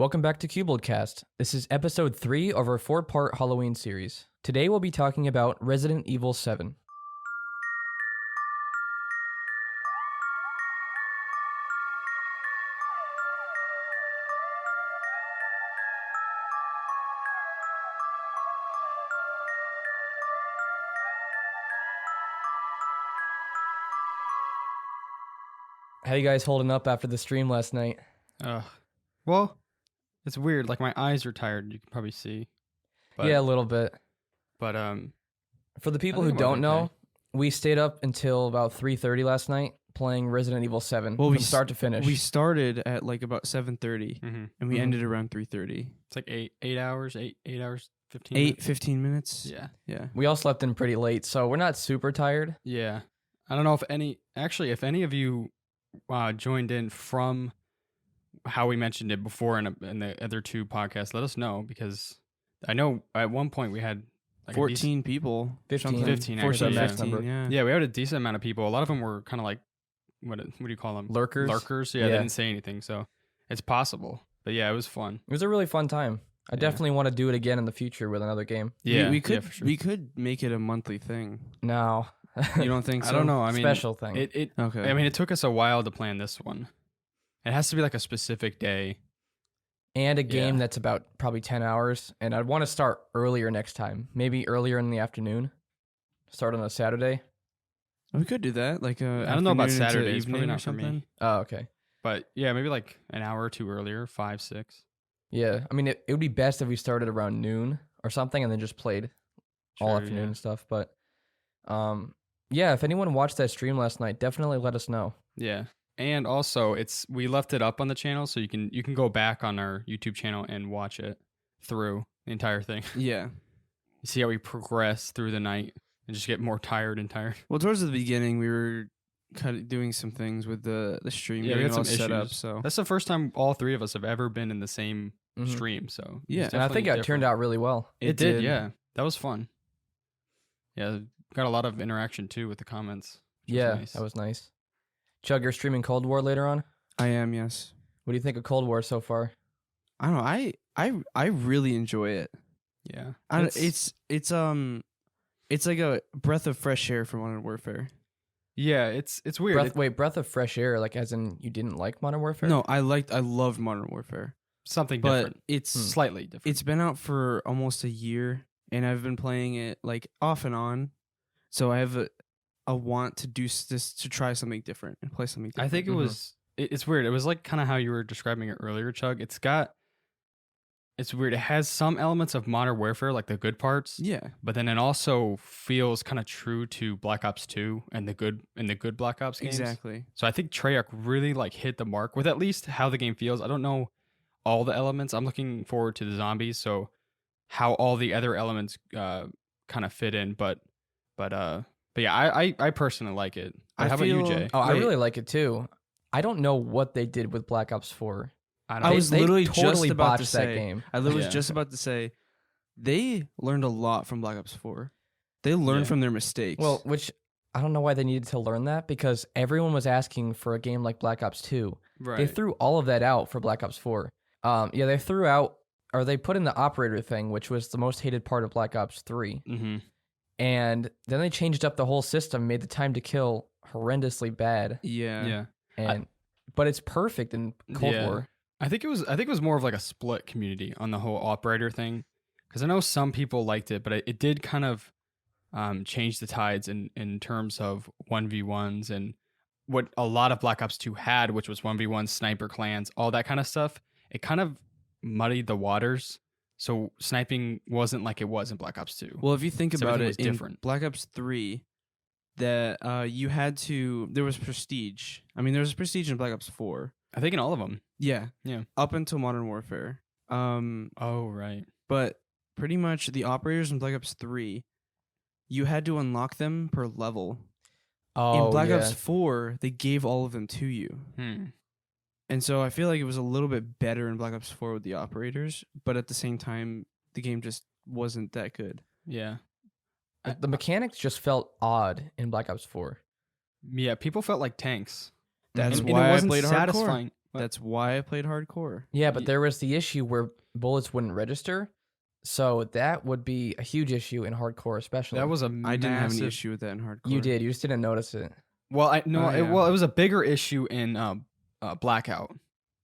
Welcome back to CuboldCast. This is episode 3 of our 4-part Halloween series. Today we'll be talking about Resident Evil 7. How you guys holding up after the stream last night? Well, it's weird. Like, my eyes are tired. You can probably see. But, Yeah, a little bit. But For the people who don't know, we stayed up until about 3:30 last night playing Resident Evil 7 from start to finish. We started at like about 7:30 and we ended around 3:30. It's like 8 hours, 8 hours, 15 8, minutes. 15 minutes. Yeah. We all slept in pretty late, so we're not super tired. Yeah. I don't know if any of you joined in from how we mentioned it before in the other two podcasts, let us know, because I know at one point we had like 14 people. 15. 15 actually, actually, 15, yeah. Yeah, we had a decent amount of people. A lot of them were kind of like, what do you call them? Lurkers. Yeah, they didn't say anything, so it's possible. But yeah, it was fun. It was a really fun time. I definitely want to do it again in the future with another game. Yeah, we could for sure. we could make it a monthly thing. No. You don't think so? I don't know. I mean, special thing. Okay. I mean, it took us a while to plan this one. It has to be like a specific day. And a game that's about probably 10 hours. And I'd want to start earlier next time. Maybe earlier in the afternoon. Start on a Saturday. We could do that. Like I don't know about afternoon into Saturdays. evening Probably or not for me. something. Oh, okay. But yeah, maybe like an hour or two earlier, 5, 6. Yeah. I mean, it would be best if we started around noon or something and then just played all afternoon and stuff. But yeah, if anyone watched that stream last night, definitely let us know. Yeah. And also, we left it up on the channel, so you can go back on our YouTube channel and watch it through the entire thing. Yeah. You see how we progress through the night and just get more tired and tired. Well, towards the beginning, we were kind of doing some things with the stream. Yeah, we had some set up. issues. So That's the first time all three of us have ever been in the same Mhm. stream. So Yeah. it's And I think definitely it turned out really well. It did, yeah. That was fun. Yeah, got a lot of interaction too with the comments. Which Yeah, was nice. that was nice. Chug, you're streaming Cold War later on? I am, yes. What do you think of Cold War so far? I don't know. I really enjoy it. Yeah, It's like a breath of fresh air for Modern Warfare. yeah. It's weird. Breath of fresh air, like as in you didn't like Modern Warfare? No, I loved Modern Warfare. Something But different. it's Slightly different. it's been out for almost a year and I've been playing it like off and on. So I have a want to do this, to try something different and play something different. I think it was. It's weird. It was like kind of how you were describing it earlier, Chug. It's weird. It has some elements of Modern Warfare, like the good parts. Yeah. But then it also feels kind of true to Black Ops 2 and the good Black Ops games. Exactly. So I think Treyarch really like hit the mark with at least how the game feels. I don't know all the elements. I'm looking forward to the zombies, so how all the other elements kind of fit in. But yeah, I personally like it. But how about you, Jay? Oh, I really like it too. I don't know what they did with Black Ops 4. I was They literally totally just about to botched that say game. I was Yeah. just about to say they learned a lot from Black Ops 4. They learned from their mistakes. Well, which I don't know why they needed to learn that, because everyone was asking for a game like Black Ops 2. Right. They threw all of that out for Black Ops 4. Yeah, they threw out, or they put in the operator thing, which was the most hated part of Black Ops 3. Mm-hmm. And then they changed up the whole system, made the time to kill horrendously bad. yeah. Yeah. And but it's perfect in Cold War. I think it was more of like a split community on the whole operator thing, because I know some people liked it, but it did kind of change the tides in terms of 1v1s and what a lot of Black Ops 2 had, which was 1v1 sniper clans, all that kind of stuff. It kind of muddied the waters, so sniping wasn't like it was in Black Ops 2. Well, if you think So about everything it, was in different. Black Ops 3, that you had to. There was prestige. I mean, there was prestige in Black Ops 4. I think in all of them. Yeah. Yeah. Up until Modern Warfare. Oh, right. But pretty much the operators in Black Ops 3, you had to unlock them per level. Oh, In Black yeah. Ops 4, they gave all of them to you. And so I feel like it was a little bit better in Black Ops 4 with the operators, but at the same time, the game just wasn't that good. Yeah. The mechanics just felt odd in Black Ops 4. Yeah, people felt like tanks. That's And why it I wasn't played hardcore. satisfying. That's why I played hardcore. Yeah, but there was the issue where bullets wouldn't register. So that would be a huge issue in hardcore, especially. That was a I didn't have any massive- issue with that in hardcore. You did. You just didn't notice it. Well, Oh, yeah. it was a bigger issue in Blackout.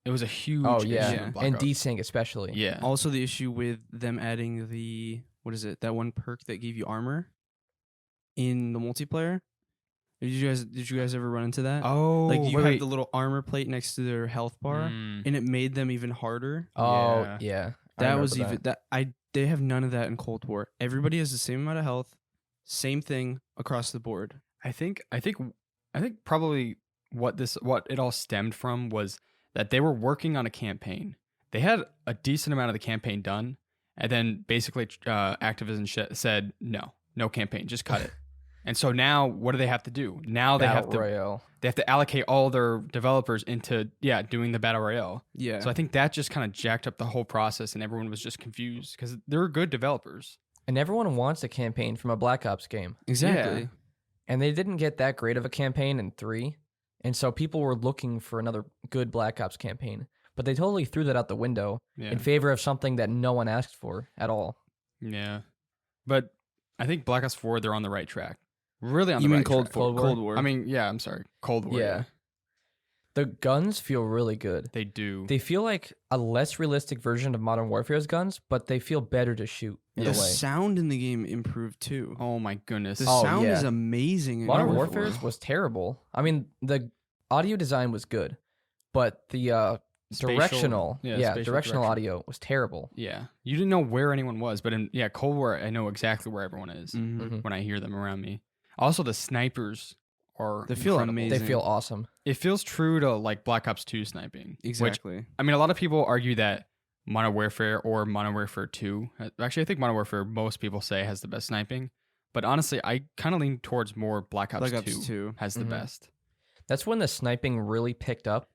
It was a huge Oh, issue yeah. in And Blackout. desync, especially. Yeah. Also, the issue with them adding that one perk that gave you armor in the multiplayer. Did you guys ever run into that? Oh, like you wait, have wait. the little armor plate next to their health bar, Mm. and it made them even harder. Oh, Yeah. yeah. I That remember was even they have none of that in Cold War. Everybody has the same amount of health, same thing across the board. I think probably what it all stemmed from was that they were working on a campaign. They had a decent amount of the campaign done, and then basically Activision said no campaign, just cut it. And so now what do they have to do? Now Battle Royale. they have to allocate all their developers into doing the battle royale. Yeah. So I think that just kind of jacked up the whole process, and everyone was just confused because they're good developers. And everyone wants a campaign from a Black Ops game. exactly. Yeah. And they didn't get that great of a campaign in 3. And so people were looking for another good Black Ops campaign. But they totally threw that out the window Yeah. in favor of something that no one asked for at all. Yeah. But I think Black Ops 4, they're on the right track. Really on You the mean right Cold track. War? Cold War. I mean, yeah, I'm sorry. Cold War. Yeah. The guns feel really good. They do. They feel like a less realistic version of Modern Warfare's guns, but they feel better to shoot in the a way. sound in the game improved too. Oh my goodness. The Oh, sound yeah. is amazing. In Modern Cold Warfare's War. was terrible. I mean, the audio design was good, but the Spatial- directional, spatial directional direction. audio was terrible. Yeah. You didn't know where anyone was, but in Cold War, I know exactly where everyone is Mhm. Mhm. when I hear them around me. Also, the snipers are They feel incredible. amazing. They feel awesome. It feels true to like Black Ops 2 sniping. Which, Exactly. I mean, a lot of people argue that Modern Warfare or Modern Warfare 2. Actually, I think Modern Warfare, most people say, has the best sniping. But honestly, I kind of lean towards more Black Ops, Black Ops 2 2. has the Mhm. best. That's when the sniping really picked up,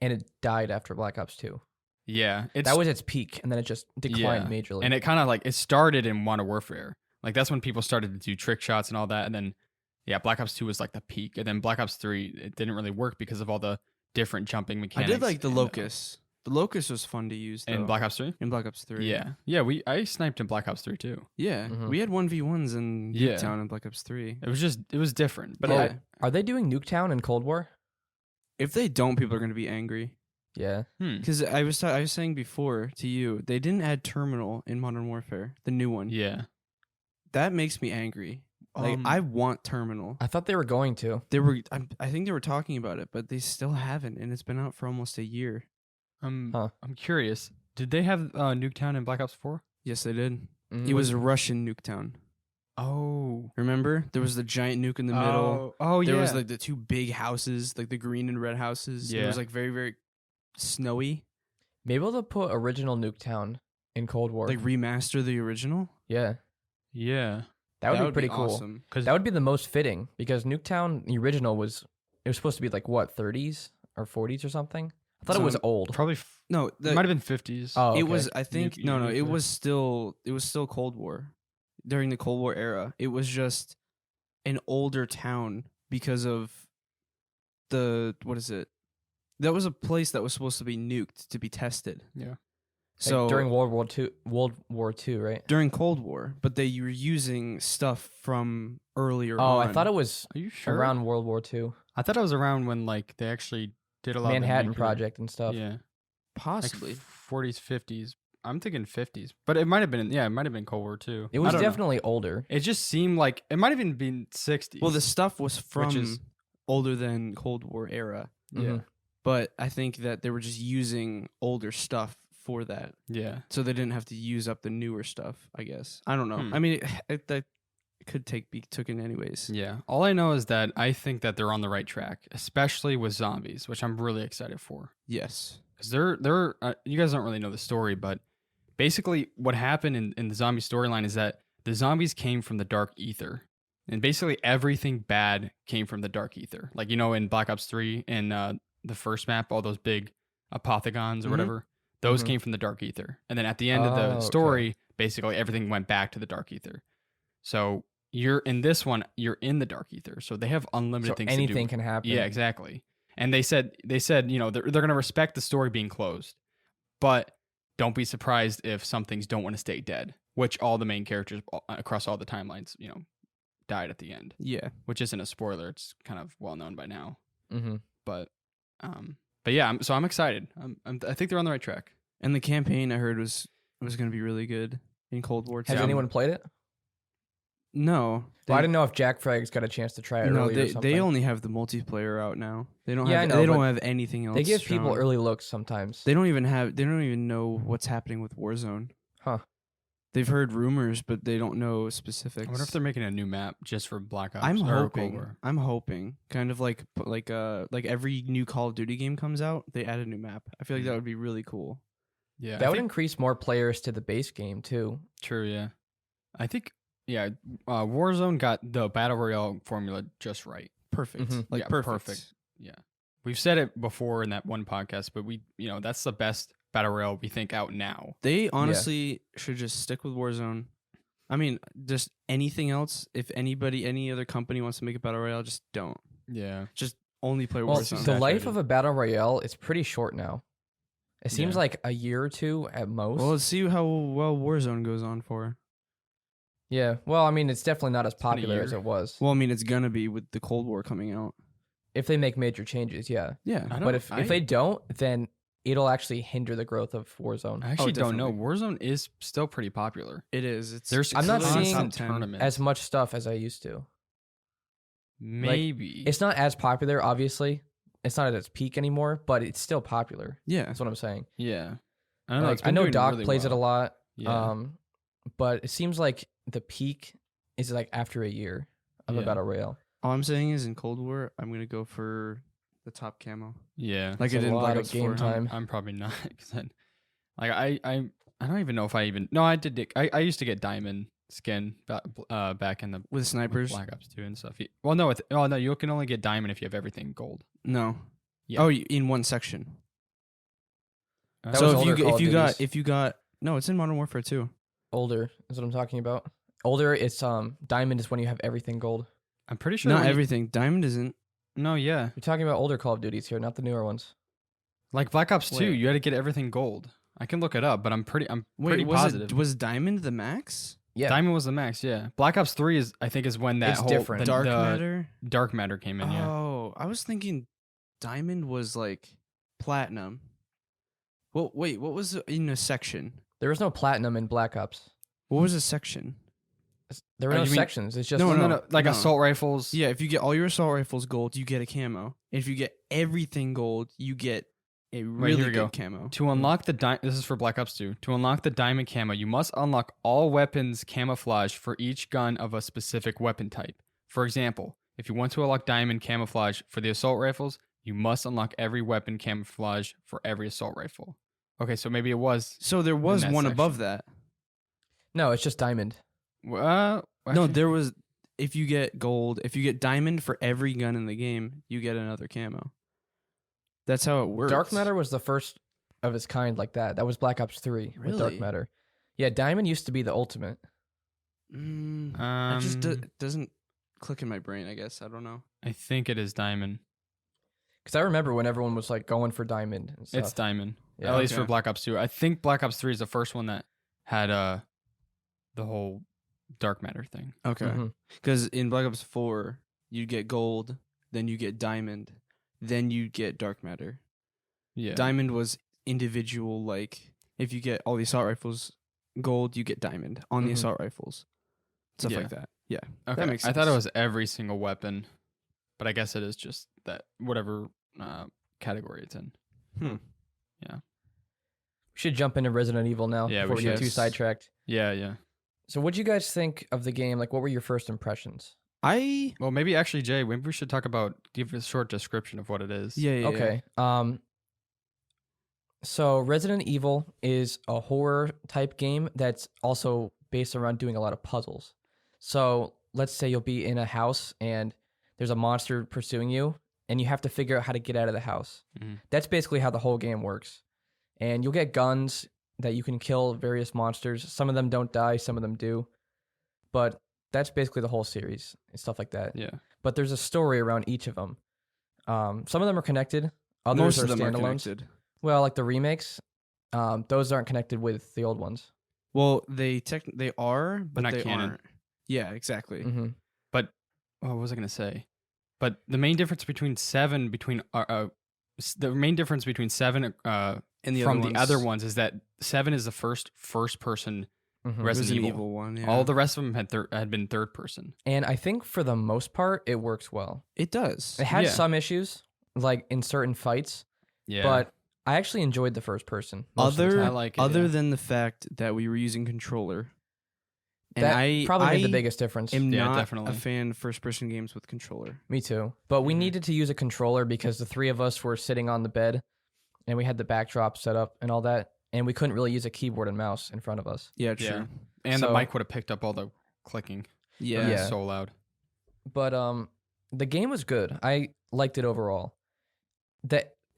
and it died after Black Ops 2. Yeah. That was its peak, and then it just declined majorly. And it kind of like, it started in Modern Warfare. Like, that's when people started to do trick shots and all that. And then, Black Ops 2 was like the peak. And then Black Ops 3, it didn't really work because of all the different jumping I mechanics. did like the and, Locust. The Locust was fun to use though. in Black Ops 3? in Black Ops 3. Yeah. Yeah, I sniped in Black Ops 3 too. Yeah. Mhm. We had 1v1s in Yeah. Nuketown in Black Ops 3. It was different. But Yeah. Are they doing Nuketown in Cold War? If they don't, people are going to be angry. Yeah. Because I was saying before to you, they didn't add Terminal in Modern Warfare, the new one. yeah. That makes me angry. Like I want Terminal. I thought they were going to. I think they were talking about it, but they still haven't, and it's been out for almost a year. Huh. I'm curious. Did they have Nuketown in Black Ops 4? Yes, they did. Mm. It was Russian Nuketown. Oh. Remember? There was the giant nuke in the middle. Oh, yeah. There was like the two big houses, like the green and red houses. It Yeah. was like very, very snowy. Maybe they'll put original Nuketown in Cold War. Like remaster the original. yeah. Yeah. That would be pretty cool. awesome. Because That would be the most fitting because Nuketown, the original, was supposed to be like what, 30s or 40s or something? I thought it was So, old. probably No, it might have been 50s. Oh, okay. it was. I think no. nuclear. It was still Cold War. During the Cold War era, it was just an older town because of what is it? That was a place that was supposed to be nuked to be tested. Yeah. Like So during World War II, right? during Cold War, but they were using stuff from earlier. Oh, on. I thought it was Are you sure? around World War II. I thought it was around when like they actually did a lot Manhattan of the nuclear- Project and stuff. Yeah. Like possibly. 40s, 50s. I'm thinking 50s. But it might have been it might have been Cold War too. It I was don't know. definitely older. It just seemed like it might have even been 60s. Well, the stuff was from is- older than Cold War era, yeah. Mhm. but I think that they were just using older stuff for that, Yeah. so they didn't have to use up the newer stuff. I guess I don't know. Hmm. I mean, that could be taken anyways. Yeah. All I know is that I think that they're on the right track, especially with zombies, which I'm really excited for. Yes. Because they're you guys don't really know the story, but basically what happened in the zombie storyline is that the zombies came from the dark ether. And basically everything bad came from the dark ether. Like, in Black Ops 3 in the first map, all those big apothegons or Mhm. whatever, those Mhm. came from the dark ether. And then at the end of Oh, the okay. story, basically everything went back to the dark ether. So you're in this one, you're in the dark ether. So they have unlimited So things anything to do. can happen. Yeah, exactly. And they said they're going to respect the story being closed, but don't be surprised if some things don't want to stay dead, which all the main characters across all the timelines, died at the end. Yeah. Which isn't a spoiler. It's kind of well known by now. Mm-hmm. But yeah, I'm excited. I think they're on the right track. And the campaign I heard was going to be really good in Cold War 2. Has anyone played it? No. Well, I didn't know if Jack Frag's got a chance to try it No, earlier or something. they only have the multiplayer out now. They don't Yeah, have I know, they don't but have anything else. They give people shown. early looks sometimes. They don't even know what's happening with Warzone. Huh. They've heard rumors, but they don't know specifics. I wonder if they're making a new map just for Black Ops. I'm or Cold War. hoping. I'm hoping. Kind of like every new Call of Duty game comes out, they add a new map. I feel like that would be really cool. Yeah, That would increase more players to the base game too. True. Yeah, I think. Yeah, Warzone got the battle royale formula just right. Perfect. Mhm. Like Yeah, perfect. Yeah, we've said it before in that one podcast, but that's the best battle royale we think out now. They honestly should just stick with Warzone. I mean, just anything else. If any other company wants to make a battle royale, just don't. Yeah, Just only play Well, Warzone. the life saturated. of a battle royale is pretty short now. It seems Yeah. like a year or two at most. Well, let's see how well Warzone goes on for. Yeah. Well, I mean, it's definitely not as been a popular as year. it was. Well, I mean, it's gonna be with the Cold War coming out. If they make major changes, yeah. Yeah. I But don't- if they don't, then it'll actually hinder the growth of Warzone. I actually don't know. definitely. Warzone is still pretty popular. It is. It's. There's I'm not literally seeing top 10. tournaments. As much stuff as I used to. Maybe It's not as popular, obviously. It's not at its peak anymore, but it's still popular. Yeah. That's what I'm saying. yeah. I don't know. Like, it's I been know doing Doc really plays it a well. lot. Yeah. But it seems like the peak is like after a year of a Yeah. battle royale. All I'm saying is in Cold War, I'm gonna go for the top camo, Yeah. like It's I a did in lot Black of Ops game 4. time. I'm probably not. I don't even know if I even. No, I did. I used to get diamond skin back in the with with snipers. Black Ops 2 and stuff. Well, no. No. You can only get diamond if you have everything gold. No. Yeah. Oh, in one section. That So was if older Call of Duties. if you got no, it's in Modern Warfare 2. Older is what I'm talking about. Older, it's diamond is when you have everything gold. I'm pretty sure. Not when you- everything. Diamond isn't. No. Yeah. You're talking about older Call of Duties here, not the newer ones. Like Black Ops 2, Wait. you had to get everything gold. I can look it up, but I'm pretty Wait, positive. was Diamond the max? Yeah. Diamond was the max. Yeah. Black Ops 3 is when that It's whole different. the- Dark the Matter? dark matter came in. Yeah. Oh, I was thinking Diamond was like platinum. Well, wait, what was in a section? There was no platinum in Black Ops. What was a section? There were Oh, no you mean- sections. It's just No, Like no. assault rifles. Yeah, if you get all your assault rifles gold, you get a camo. If you get everything gold, you get a really here we good go. camo. To unlock the this is for Black Ops 2. To unlock the diamond camo, you must unlock all weapons camouflage for each gun of a specific weapon type. For example, if you want to unlock diamond camouflage for the assault rifles, you must unlock every weapon camouflage for every assault rifle. Okay, so maybe it was. So there was that one section. above that. no, it's just diamond. No, actually- there was. If you get gold, if you get diamond for every gun in the game, you get another camo. That's how it works. Dark Matter was the first of its kind like that. That was Black Ops 3 with Dark Really? Matter. Yeah, diamond used to be the ultimate. It just doesn't click in my brain. I guess I don't know. I think it is diamond. Because I remember when everyone was like going for diamond and stuff. It's diamond. Yeah. At least for Okay. Black Ops 2. I think Black Ops 3 is the first one that had the whole dark matter thing. Okay, Mhm. because in Black Ops 4, you get gold, then you get diamond, then you get dark matter. Yeah. Diamond was individual. Like if you get all the assault rifles gold, you get diamond on the Mhm. assault rifles, stuff Yeah. like that. Yeah, Okay. that makes I thought it sense. was every single weapon, but I guess it is just that whatever category it's in. We should jump into Resident Evil now Yeah, we before we get should. too sidetracked. Yeah, yeah. So what'd you guys think of the game? Like, what were your first impressions? Well, maybe actually, Jay, maybe we should talk about give a short description of what it is. Yeah. Okay. So Resident Evil is a horror type game that's also based around doing a lot of puzzles. So let's say you'll be in a house and there's a monster pursuing you and you have to figure out how to get out of the house. Mhm. That's basically how the whole game works. And you'll get guns that you can kill various monsters. Some of them don't die, some of them do. But that's basically the whole series and stuff like that. Yeah. But there's a story around each of them. Some of them are connected. Others Most are of them are standalones. connected. Well, like the remakes, those aren't connected with the old ones. Well, they are, but not they canon. aren't. Yeah, exactly. Mm-hmm. But what was I gonna say? But the main difference between seven the main difference between seven And from the other ones is that 7 is the first person Mm-hmm. Resident Evil. Evil one. Yeah. All the rest of them had been third person. And I think for the most part, it works well. It does. It had Yeah. some issues, like in certain fights, Yeah, but I actually enjoyed the first person. most of the Other time. I like it, other yeah. than the fact that we were using controller, and that I probably made the I biggest difference. am Yeah, not definitely. a fan of first person games with controller. Me too. But we Mhm. needed to use a controller because the three of us were sitting on the bed and we had the backdrop set up and all that. And we couldn't really use a keyboard and mouse in front of us. Yeah, true. Yeah. And So- the mic would have picked up all the clicking. Yeah. It was Yeah. so loud. But the game was good. I liked it overall.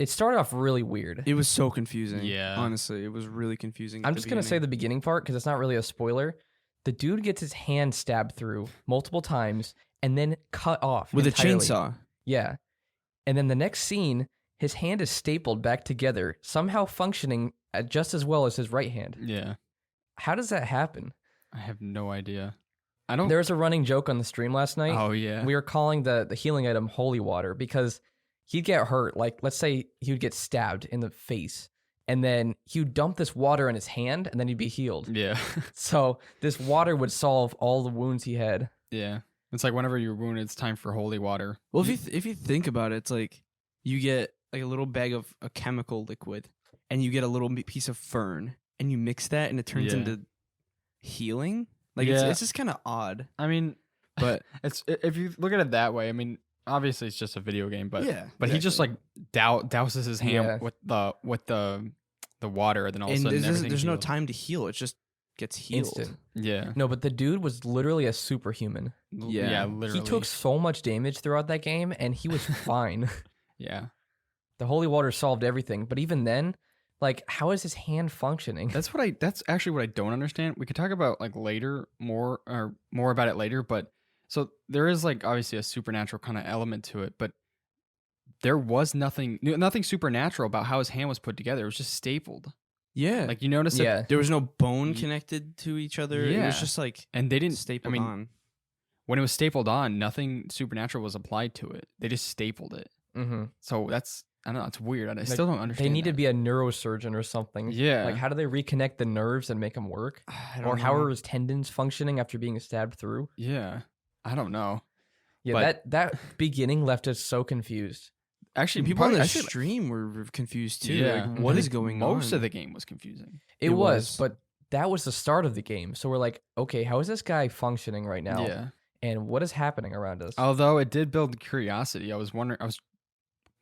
It started off really weird. It was so confusing. Yeah. Honestly, it was really confusing. I'm just going to say the beginning part because it's not really a spoiler. The dude gets his hand stabbed through multiple times and then cut off with entirely. a chainsaw. Yeah. And then the next scene, his hand is stapled back together, somehow functioning just as well as his right hand. Yeah. How does that happen? I have no idea. I don't. There was a running joke on the stream last night. Oh yeah. We were calling the healing item holy water because he'd get hurt. Like, let's say he would get stabbed in the face, and then he would dump this water in his hand, and then he'd be healed. Yeah. So this water would solve all the wounds he had. Yeah. It's like whenever you're wounded, it's time for holy water. Well, if you think about it, it's like you get like a little bag of a chemical liquid, and you get a little piece of fern, and you mix that, and it turns Yeah. into healing. Like Yeah. it's just kind of odd. I mean, But it's if you look at it that way. I mean, obviously it's just a video game, but yeah, but he just like douses his hand Yeah. with the water, and then all of a and sudden everything's there's no healed. time to heal. It just gets healed. Instant. Yeah. No, but the dude was literally a superhuman. Yeah. Yeah. Literally. He took so much damage throughout that game, and he was fine. Yeah. The holy water solved everything. But even then, like, how is his hand functioning? That's actually what I don't understand. We could talk about like later more about it later, but so there is like obviously a supernatural kind of element to it, but there was nothing supernatural about how his hand was put together. It was just stapled. Yeah, Like you notice Yeah. it, there was no bone Ye- connected to each other. It Yeah. was just like and they didn't stapled I mean, on. when it was stapled on, nothing supernatural was applied to it. They just stapled it. Mm-hmm. So that's I don't know. It's weird. I Like, still don't understand. They need to that. be a neurosurgeon or something. Yeah. Like, how do they reconnect the nerves and make them work? I Or don't how know. are his tendons functioning after being stabbed through? Yeah. I don't know. Yeah, But- that beginning left us so confused. Actually, people on probably- the actually, stream were confused too. Yeah. Like, what I is think going on? Most of the game was confusing. It It was, was. but that was the start of the game. So we're like, okay, how is this guy functioning right now? Yeah. And what is happening around us? Although it did build curiosity. I was wondering.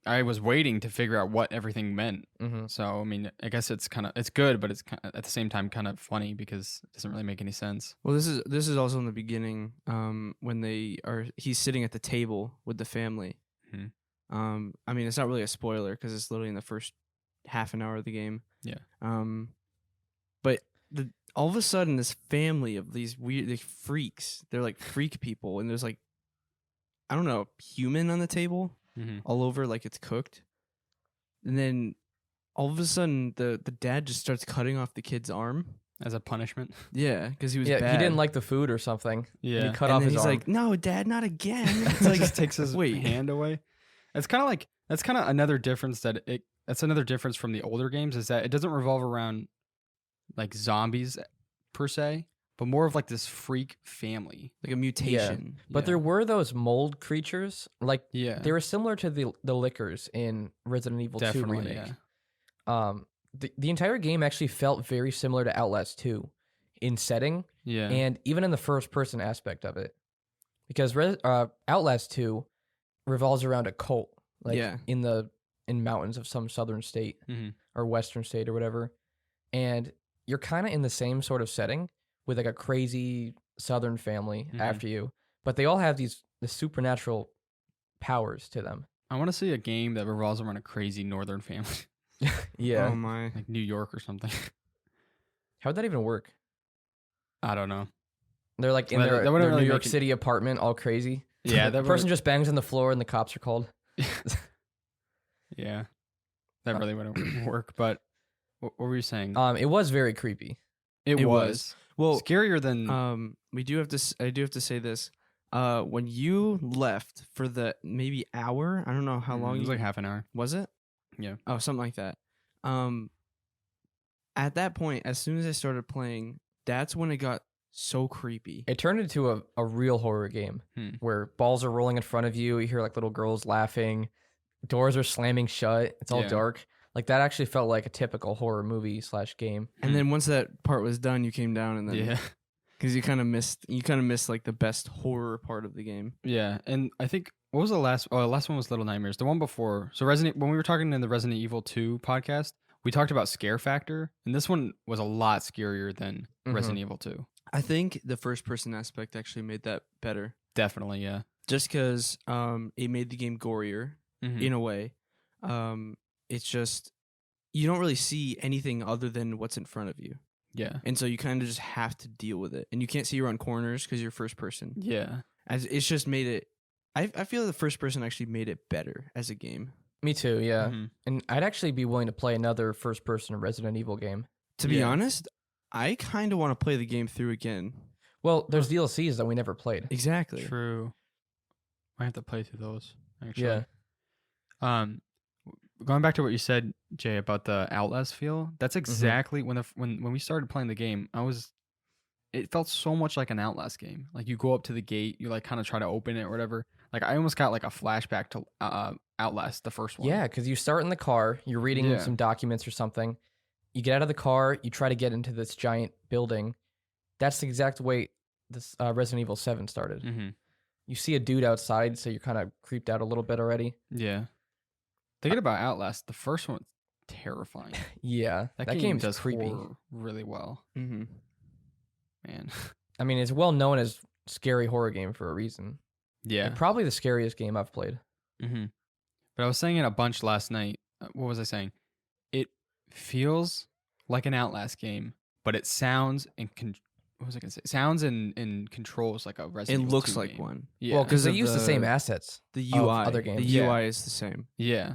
I was waiting to figure out what everything meant. Mm-hmm. So I mean, I guess it's good, but it's at the same time kind of funny because it doesn't really make any sense. Well, this is also in the beginning. When he's sitting at the table with the family. Mhm. I mean, it's not really a spoiler because it's literally in the first half an hour of the game. Yeah. But all of a sudden, this family of these weird freaks, they're like freak people, and there's like, I don't know, human on the table Mm-hmm. all over, like it's cooked. And then all of a sudden, the dad just starts cutting off the kid's arm. As a punishment. Yeah, because he was Yeah, bad. he didn't like the food or something. And Yeah. he cut and off then his he's arm. like, "No, Dad, not again." It's It's like like, just takes his wait. hand away. It's kind of like that's kind of another difference that's another difference from the older games is that it doesn't revolve around like zombies per se, but more of like this freak family. like a mutation. but Yeah. there were those mold creatures. Like, Yeah. they were similar to the lickers in Resident Evil 2 Definitely, remake. yeah. The entire game actually felt very similar to Outlast 2 in setting Yeah. and even in the first person aspect of it. Because Outlast 2 revolves around a cult, like Yeah. in mountains of some southern state Mhm. or western state or whatever. And you're kind of in the same sort of setting with like a crazy southern family Mhm. after you, but they all have the supernatural powers to them. I want to see a game that revolves around a crazy northern family, Yeah. Oh my. like New York or something. How'd that even work? I don't know. They're like in That- their, that wouldn't their really New York make it- City apartment, all crazy. Yeah, the that person just bangs on the floor and the cops are called. Yeah, that really wouldn't work. But what were you saying? It was very creepy. It was. was Well, scarier than. I do have to say this. When you left for the maybe hour, I don't know how long It was you like half an hour. was it? Yeah. Oh, something like that. At that point, as soon as I started playing, that's when it got so creepy. It turned into a real horror game where balls are rolling in front of you. You hear like little girls laughing. Doors are slamming shut. It's all Yeah. dark. Like that actually felt like a typical horror movie / game. And then once that part was done, you came down and then Yeah. because you kind of missed like the best horror part of the game. Yeah, and I think what was the last? Oh, the last one was Little Nightmares. The one before, so when we were talking in the Resident Evil 2 podcast, we talked about scare factor, and this one was a lot scarier than Resident Evil 2. I think the first person aspect actually made that better. Definitely, yeah. Just because it made the game gorier in a way. It's just you don't really see anything other than what's in front of you. Yeah. And so you kind of just have to deal with it. And you can't see around corners because you're first person. Yeah. As it's just made it I feel the first person actually made it better as a game. Me too, yeah. And I'd actually be willing to play another first person Resident Evil game. To be honest, I kind of want to play the game through again. Well, there's DLCs that we never played. Exactly. True. I have to play through those, actually. Yeah. Going back to what you said, Jay, about the Outlast feel, that's exactly when we started playing the game, it felt so much like an Outlast game. Like you go up to the gate, you like kind of try to open it or whatever. Like I almost got like a flashback to Outlast, the first one. Yeah, because you start in the car, you're reading some documents or something. You get out of the car, you try to get into this giant building. That's the exact way this Resident Evil 7 started. You see a dude outside, so you're kind of creeped out a little bit already. Yeah. Thinking about Outlast, the first one's terrifying. Yeah, that game game's does creepy. horror really well. Man. I mean, it's well known as scary horror game for a reason. Yeah. And probably the scariest game I've played. But I was saying it a bunch last night. What was I saying? It feels like an Outlast game, but it sounds and what was I gonna say? Sounds and controls like a Resident Evil 2 looks like game. one. Yeah. Well, because they of use the same assets. The of UI. other games. The Yeah. UI is the same. Yeah.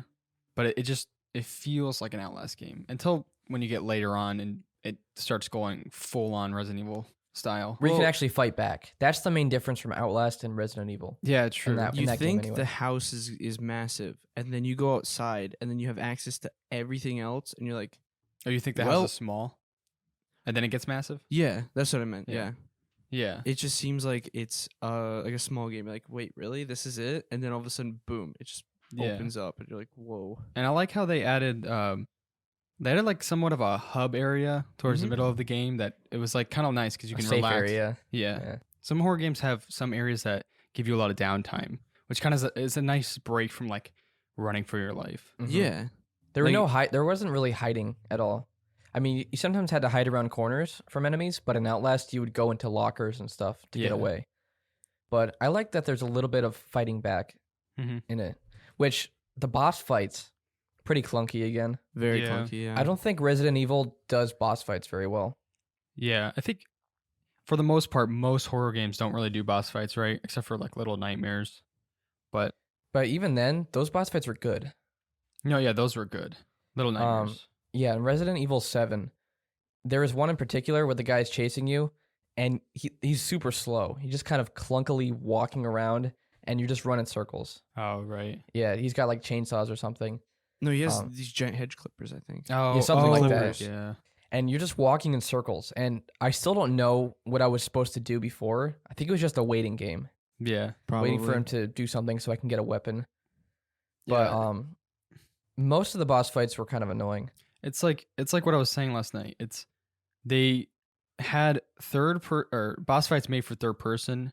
But it feels like an Outlast game until when you get later on and it starts going full on Resident Evil style. Where you can actually fight back. That's the main difference from Outlast and Resident Evil. Yeah, true. You game think anyway. the house is massive, and then you go outside, and then you have access to everything else, and you're like, Oh, you think the house is small? And then it gets massive? yeah, that's what I meant. Yeah. Yeah. Yeah. It just seems like it's like a small game. You're like, wait, really? This is it? And then all of a sudden, boom! It just opens up, and you're like, whoa. And I like how they added like somewhat of a hub area towards the middle of the game that it was like kind of nice because you can safe relax. area. Yeah. Some horror games have some areas that give you a lot of downtime, which kind of is a nice break from like running for your life. Yeah. There were Like- there wasn't really hiding at all. I mean, you sometimes had to hide around corners from enemies, but in Outlast, you would go into lockers and stuff to get Yeah. away. But I like that there's a little bit of fighting back in it, which the boss fights, pretty clunky again. Very Yeah. clunky. Yeah. I don't think Resident Evil does boss fights very well. Yeah, I think for the most part, most horror games don't really do boss fights, right? Except for like Little Nightmares. But But even then, those boss fights were good. no, yeah, those were good. Little Nightmares. Yeah, in Resident Evil 7, there is one in particular where the guy's chasing you, and he's super slow. He's just kind of clunkily walking around, and you're just running circles. Oh, right. Yeah, he's got like chainsaws or something. No, he has these giant hedge clippers, I think. Oh, Yeah, something like that. Clippers, yeah. And you're just walking in circles. And I still don't know what I was supposed to do before. I think it was just a waiting game, Yeah. Probably. waiting for him to do something so I can get a weapon. Yeah. But most of the boss fights were kind of annoying. It's like what I was saying last night. They had boss fights made for third person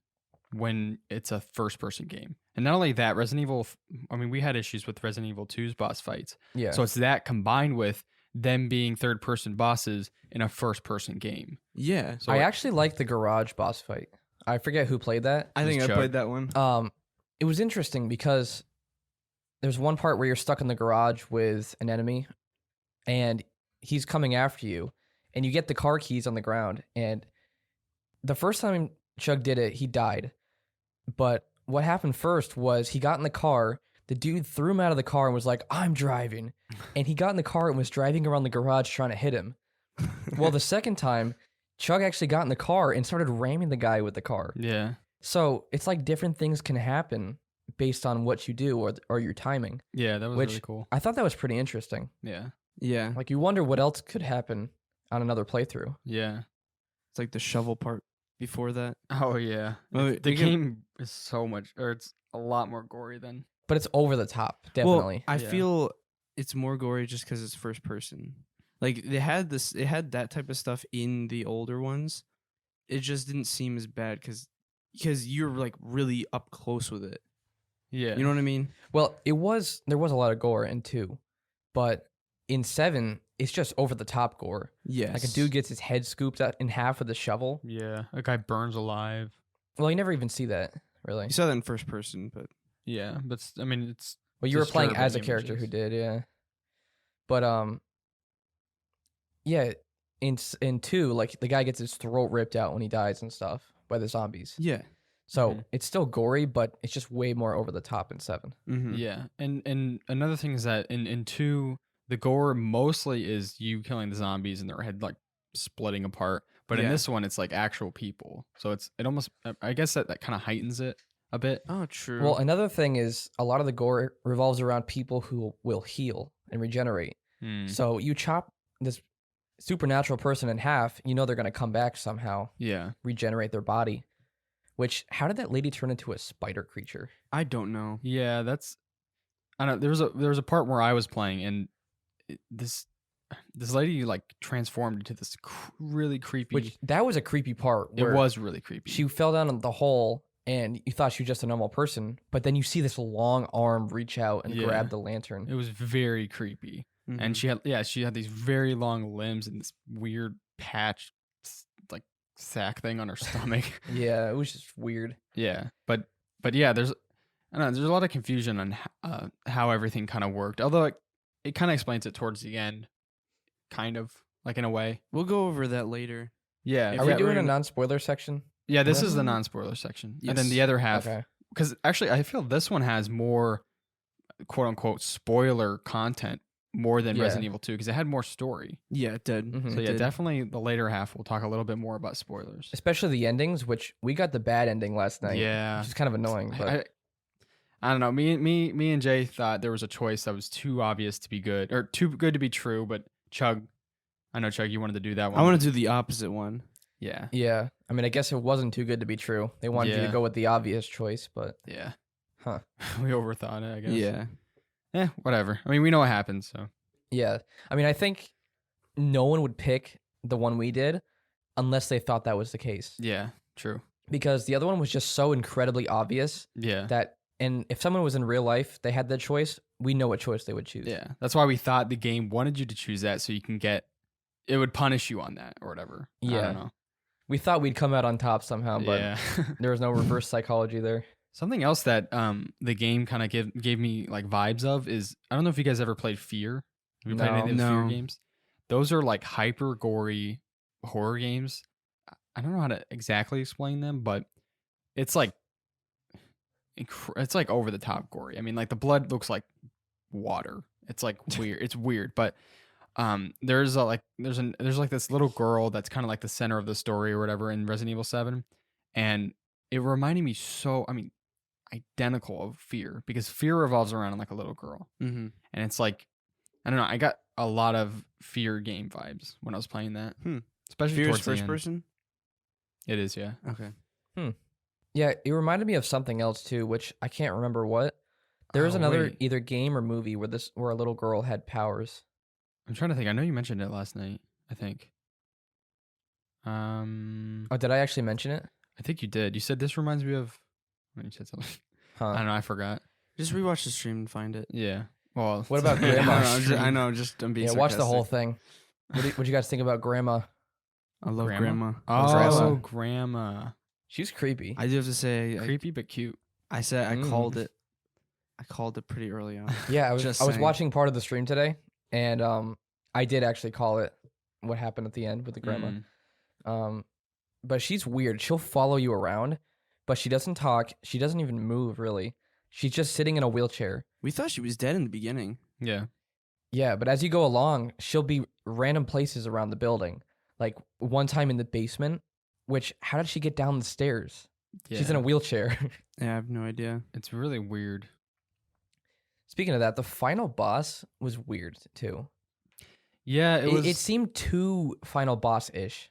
when it's a first person game. And not only that, Resident Evil, I mean, we had issues with Resident Evil 2's boss fights. Yeah. So it's that combined with them being third person bosses in a first person game. Yeah. So I actually liked the garage boss fight. I forget who played that. I think I Chug. played that one. It was interesting because there's one part where you're stuck in the garage with an enemy and he's coming after you and you get the car keys on the ground. And the first time Chug did it, he died. But what happened first was he got in the car, The dude threw him out of the car and was like, "I'm driving," and he got in the car and was driving around the garage trying to hit him. Well, the second time, Chug actually got in the car and started ramming the guy with the car. Yeah. So it's like different things can happen based on what you do or your timing. Yeah, that was Which really cool. I thought that was pretty interesting. Yeah. Yeah. Like you wonder what else could happen on another playthrough. Yeah. It's like the shovel part before that. Oh yeah. Well, The we can- game is so much, or it's a lot more gory than. But it's over the top, definitely. Well, I Yeah. feel it's more gory just because it's first person. Like they had this, it had that type of stuff in the older ones. It just didn't seem as bad because you're like really up close with it. Yeah. You know what I mean? Well, there was a lot of gore in 2, but in 7, it's just over the top gore. Yes. Like a dude gets his head scooped out in half with a shovel. Yeah. A guy burns alive. Well, you never even see that, really. You saw that in first person, but Yeah, but I mean, it's Well, you were playing disturbing as a character who images. did, yeah. But yeah, in 2, like the guy gets his throat ripped out when he dies and stuff by the zombies. yeah. So Mhm. it's still gory, but it's just way more over the top in 7. Mm-hmm. Yeah, and another thing is that in 2, the gore mostly is you killing the zombies and their head like splitting apart. But in Yeah. this one, it's like actual people. So it almost, I guess that kind of heightens it a bit. Oh, true. Well, another thing is a lot of the gore revolves around people who will heal and regenerate. Mm. So you chop this supernatural person in half, you know they're going to come back somehow, Yeah, regenerate their body. Which, how did that lady turn into a spider creature? I don't know. yeah, that's. I don't know. There was a part where I was playing and this lady like transformed into this really creepy. Which, that was a creepy part. it where was really creepy. She fell down in the hole and you thought she was just a normal person, but then you see this long arm reach out and Yeah. grab the lantern. It was very creepy. Mhm. And she had these very long limbs and this weird patch like sack thing on her stomach. Yeah, it was just weird. Yeah, but yeah, there's I don't know, there's a lot of confusion on how everything kind of worked. Although it kind of explains it towards the end, kind of like in a way. We'll go over that later. Yeah, If Are yeah, we doing we're a gonna- non-spoiler section? yeah. This is the Mhm. non-spoiler section, and then Yes. the other half, Okay. because actually I feel this one has more quote unquote spoiler content more than Yeah. Resident Evil 2 because it had more story. Yeah, it did. Mhm. So It yeah, did. definitely the later half we'll talk a little bit more about spoilers. Especially the endings, which we got the bad ending last night. Yeah. Which is kind of annoying. But I don't know. Me and Jay thought there was a choice that was too obvious to be good or too good to be true. But Chug, I know Chug, you wanted to do that one. I want to do the opposite one. Yeah, yeah, I mean, I guess it wasn't too good to be true. They wanted you Yeah. to go with the obvious choice, but yeah. Huh. We overthought it, I guess. Yeah. Whatever. I mean, we know what happens. So yeah. I mean, I think no one would pick the one we did unless they thought that was the case. yeah, true. Because the other one was just so incredibly obvious Yeah, that, and if someone was in real life, they had that choice, we know what choice they would choose. yeah. That's why we thought the game wanted you to choose that so you can get it would punish you on that or whatever. I Yeah. don't know. We thought we'd come out on top somehow, but Yeah. there was no reverse psychology there. Something else that the game kind of gave me like vibes of is I don't know if you guys ever played Fear. Have you played any of those Fear No. games? Those are like hyper gory horror games. I don't know how to exactly explain them, but it's like it's like over the top gory. I mean, like the blood looks like water. It's like weird. It's weird, but there's like this little girl that's kind of like the center of the story or whatever in Resident Evil 7, and it reminded me identical of Fear because Fear revolves around like a little girl, Mm-hmm. and it's like I don't know. I got a lot of Fear game vibes when I was playing that, especially Fear's towards the first end. person? It is, yeah. Okay. Yeah, it reminded me of something else too, which I can't remember what. There was Oh, another wait. either game or movie where a little girl had powers. I'm trying to think. I know you mentioned it last night. I think. Oh, did I actually mention it? I think you did. You said this reminds me of. When you said something, I Huh. don't know. I forgot. Just rewatch the stream and find it. Yeah. Well. What about I Grandma? know, just I'm being Yeah, watch the whole sarcastic. thing. What do you guys think about Grandma? I love Grandma. Oh, Grandma. grandma. She's creepy. I do have to say, Creepy but cute. I said I Mm. called it. I called it pretty early on. Yeah, I was Just I was saying. watching part of the stream today, and I did actually call it what happened at the end with the grandma. Mm. But she's weird. She'll follow you around, but she doesn't talk. She doesn't even move really. She's just sitting in a wheelchair, We thought she was dead in the beginning. Yeah. Yeah, but as you go along, she'll be random places around the building. Like one time in the basement, which how did she get down the stairs? She's in a wheelchair. Yeah, I have no idea. It's really weird. Speaking of that, the final boss was weird too. Yeah, It seemed too final boss-ish.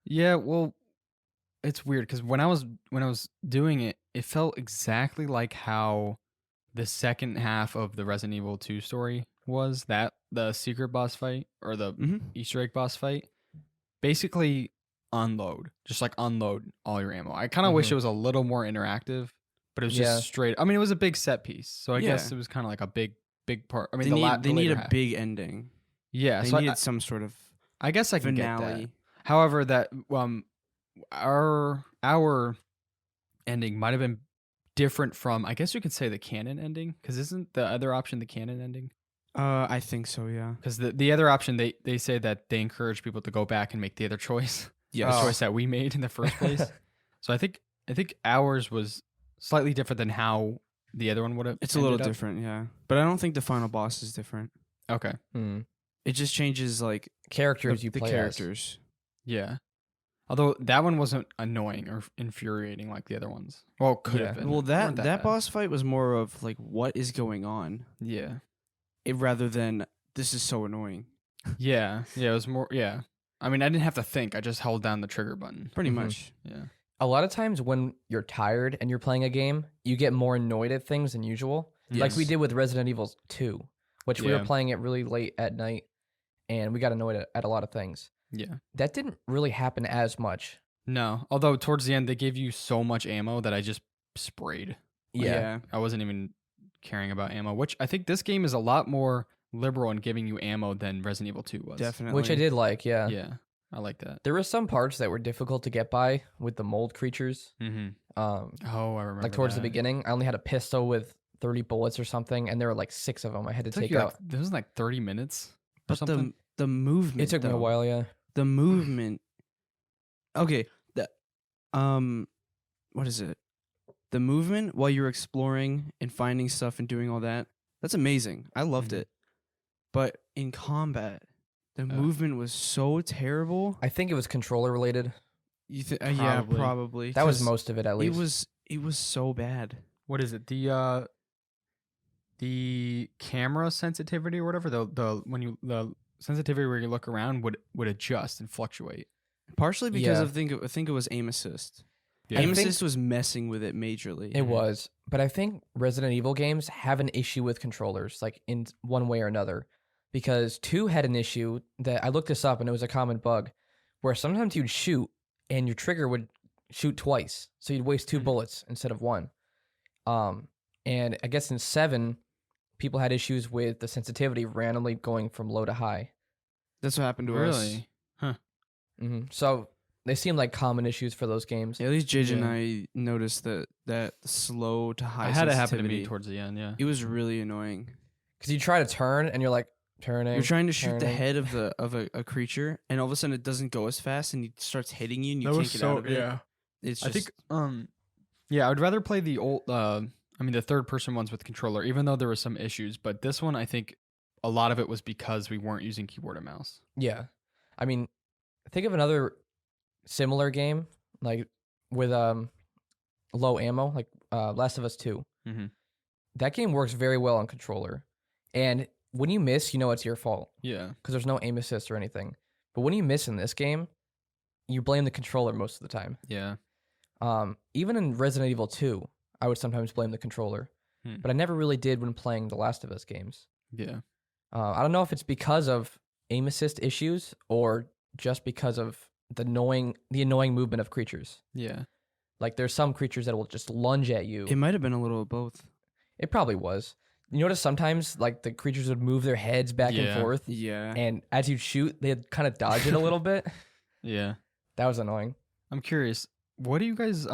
Yeah, well, it's weird because when I was doing it, it felt exactly like how the second half of the Resident Evil 2 story was, that the secret boss fight or the Easter egg boss fight. Basically unload all your ammo. I kind of wish it was a little more interactive, but it was just straight. I mean, it was a big set piece, so I guess it was kind of like a big part. I mean, they need a big ending. Yeah, they so needed some sort of I guess I can finale. get that. However, that our ending might have been different from, I guess you could say, the canon ending, because isn't the other option the canon ending? I think so, yeah. Because the other option, they say that they encourage people to go back and make the other choice, the choice that we made in the first place. So I think ours was slightly different than how the other one would have. It's a little different, yeah. But I don't think the final boss is different. Okay. It just changes like Characters you the play characters. Yeah. Although that one wasn't annoying or infuriating like the other ones. Well, could have been. Well, Weren't that bad. boss fight was more of like, what is going on? Yeah. Rather than, this is so annoying. Yeah. Yeah, it was more, yeah. I mean, I didn't have to think. I just held down the trigger button. Pretty much. Yeah. A lot of times when you're tired and you're playing a game, you get more annoyed at things than usual. Like we did with Resident Evil 2, which we were playing it really late at night, and we got annoyed at a lot of things. Yeah. That didn't really happen as much. No. Although towards the end, they gave you so much ammo that I just sprayed. Yeah. I wasn't even caring about ammo, which I think this game is a lot more liberal in giving you ammo than Resident Evil 2 was. Definitely. Which I did like, yeah. Yeah. I like that. There were some parts that were difficult to get by with the mold creatures. Mm-hmm. Oh, I remember. like towards the beginning, I only had a pistol with 30 bullets or something, and there were like 6 of them I had to take out. It was like 30 minutes or But something. the movement, It took me a while, yeah. The movement. Okay. What is it? The movement while you're exploring and finding stuff and doing all that. That's amazing. I loved it. But in combat, the movement was so terrible. I think it was controller related. Yeah, probably. That was most of it, at least. It was so bad. What is it? The camera sensitivity or whatever. The sensitivity where you look around would adjust and fluctuate. Partially because I think it was aim assist. Yeah. Aim assist was messing with it majorly. It was, but I think Resident Evil games have an issue with controllers, like in one way or another, because 2 had an issue that I looked this up and it was a common bug, where sometimes you'd shoot and your trigger would shoot twice, so you'd waste 2 bullets instead of 1. And I guess in 7, people had issues with the sensitivity randomly going from low to high. That's what happened to us. Really? Huh. So they seem like common issues for those games. Yeah, at least JJ and I noticed that slow to high I had it happen to sensitivity. me towards the end. Yeah. It was really annoying. Because you try to turn and you're like turning. You're trying to shoot the turning. head of a creature, and all of a sudden it doesn't go as fast, and it starts hitting you, and you can't get out of it. Yeah. It's I just, think yeah, I would rather play the old the third person ones with controller, even though there were some issues, but this one I think a lot of it was because we weren't using keyboard and mouse. Yeah. I mean, think of another similar game, like with low ammo, like Last of Us 2. Mm-hmm. That game works very well on controller. And when you miss, you know it's your fault. Yeah. Because there's no aim assist or anything. But when you miss in this game, you blame the controller most of the time. Yeah. Even in Resident Evil 2, I would sometimes blame the controller. But I never really did when playing the Last of Us games. Yeah. I don't know if it's because of aim assist issues or just because of the annoying movement of creatures. Yeah. Like there's some creatures that will just lunge at you. it might have been a little of both. It probably was. You notice sometimes like the creatures would move their heads back and forth. Yeah. And as you shoot, they'd kind of dodge it a little bit. Yeah. That was annoying. I'm curious, what do you guys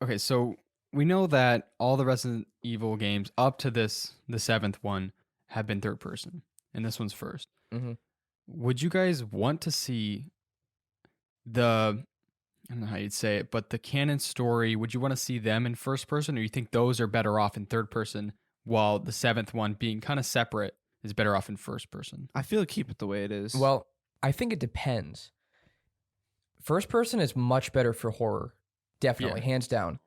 okay, so we know that all the Resident Evil games up to the 7th one have been third person, and this one's first. Mm-hmm. Would you guys want to see the I don't know how you'd say it, but the canon story, would you want to see them in first person, or you think those are better off in third person, while the seventh one being kind of separate is better off in first person? I feel keep it the way it is. Well, I think it depends. First person is much better for horror, definitely, Yeah. hands down.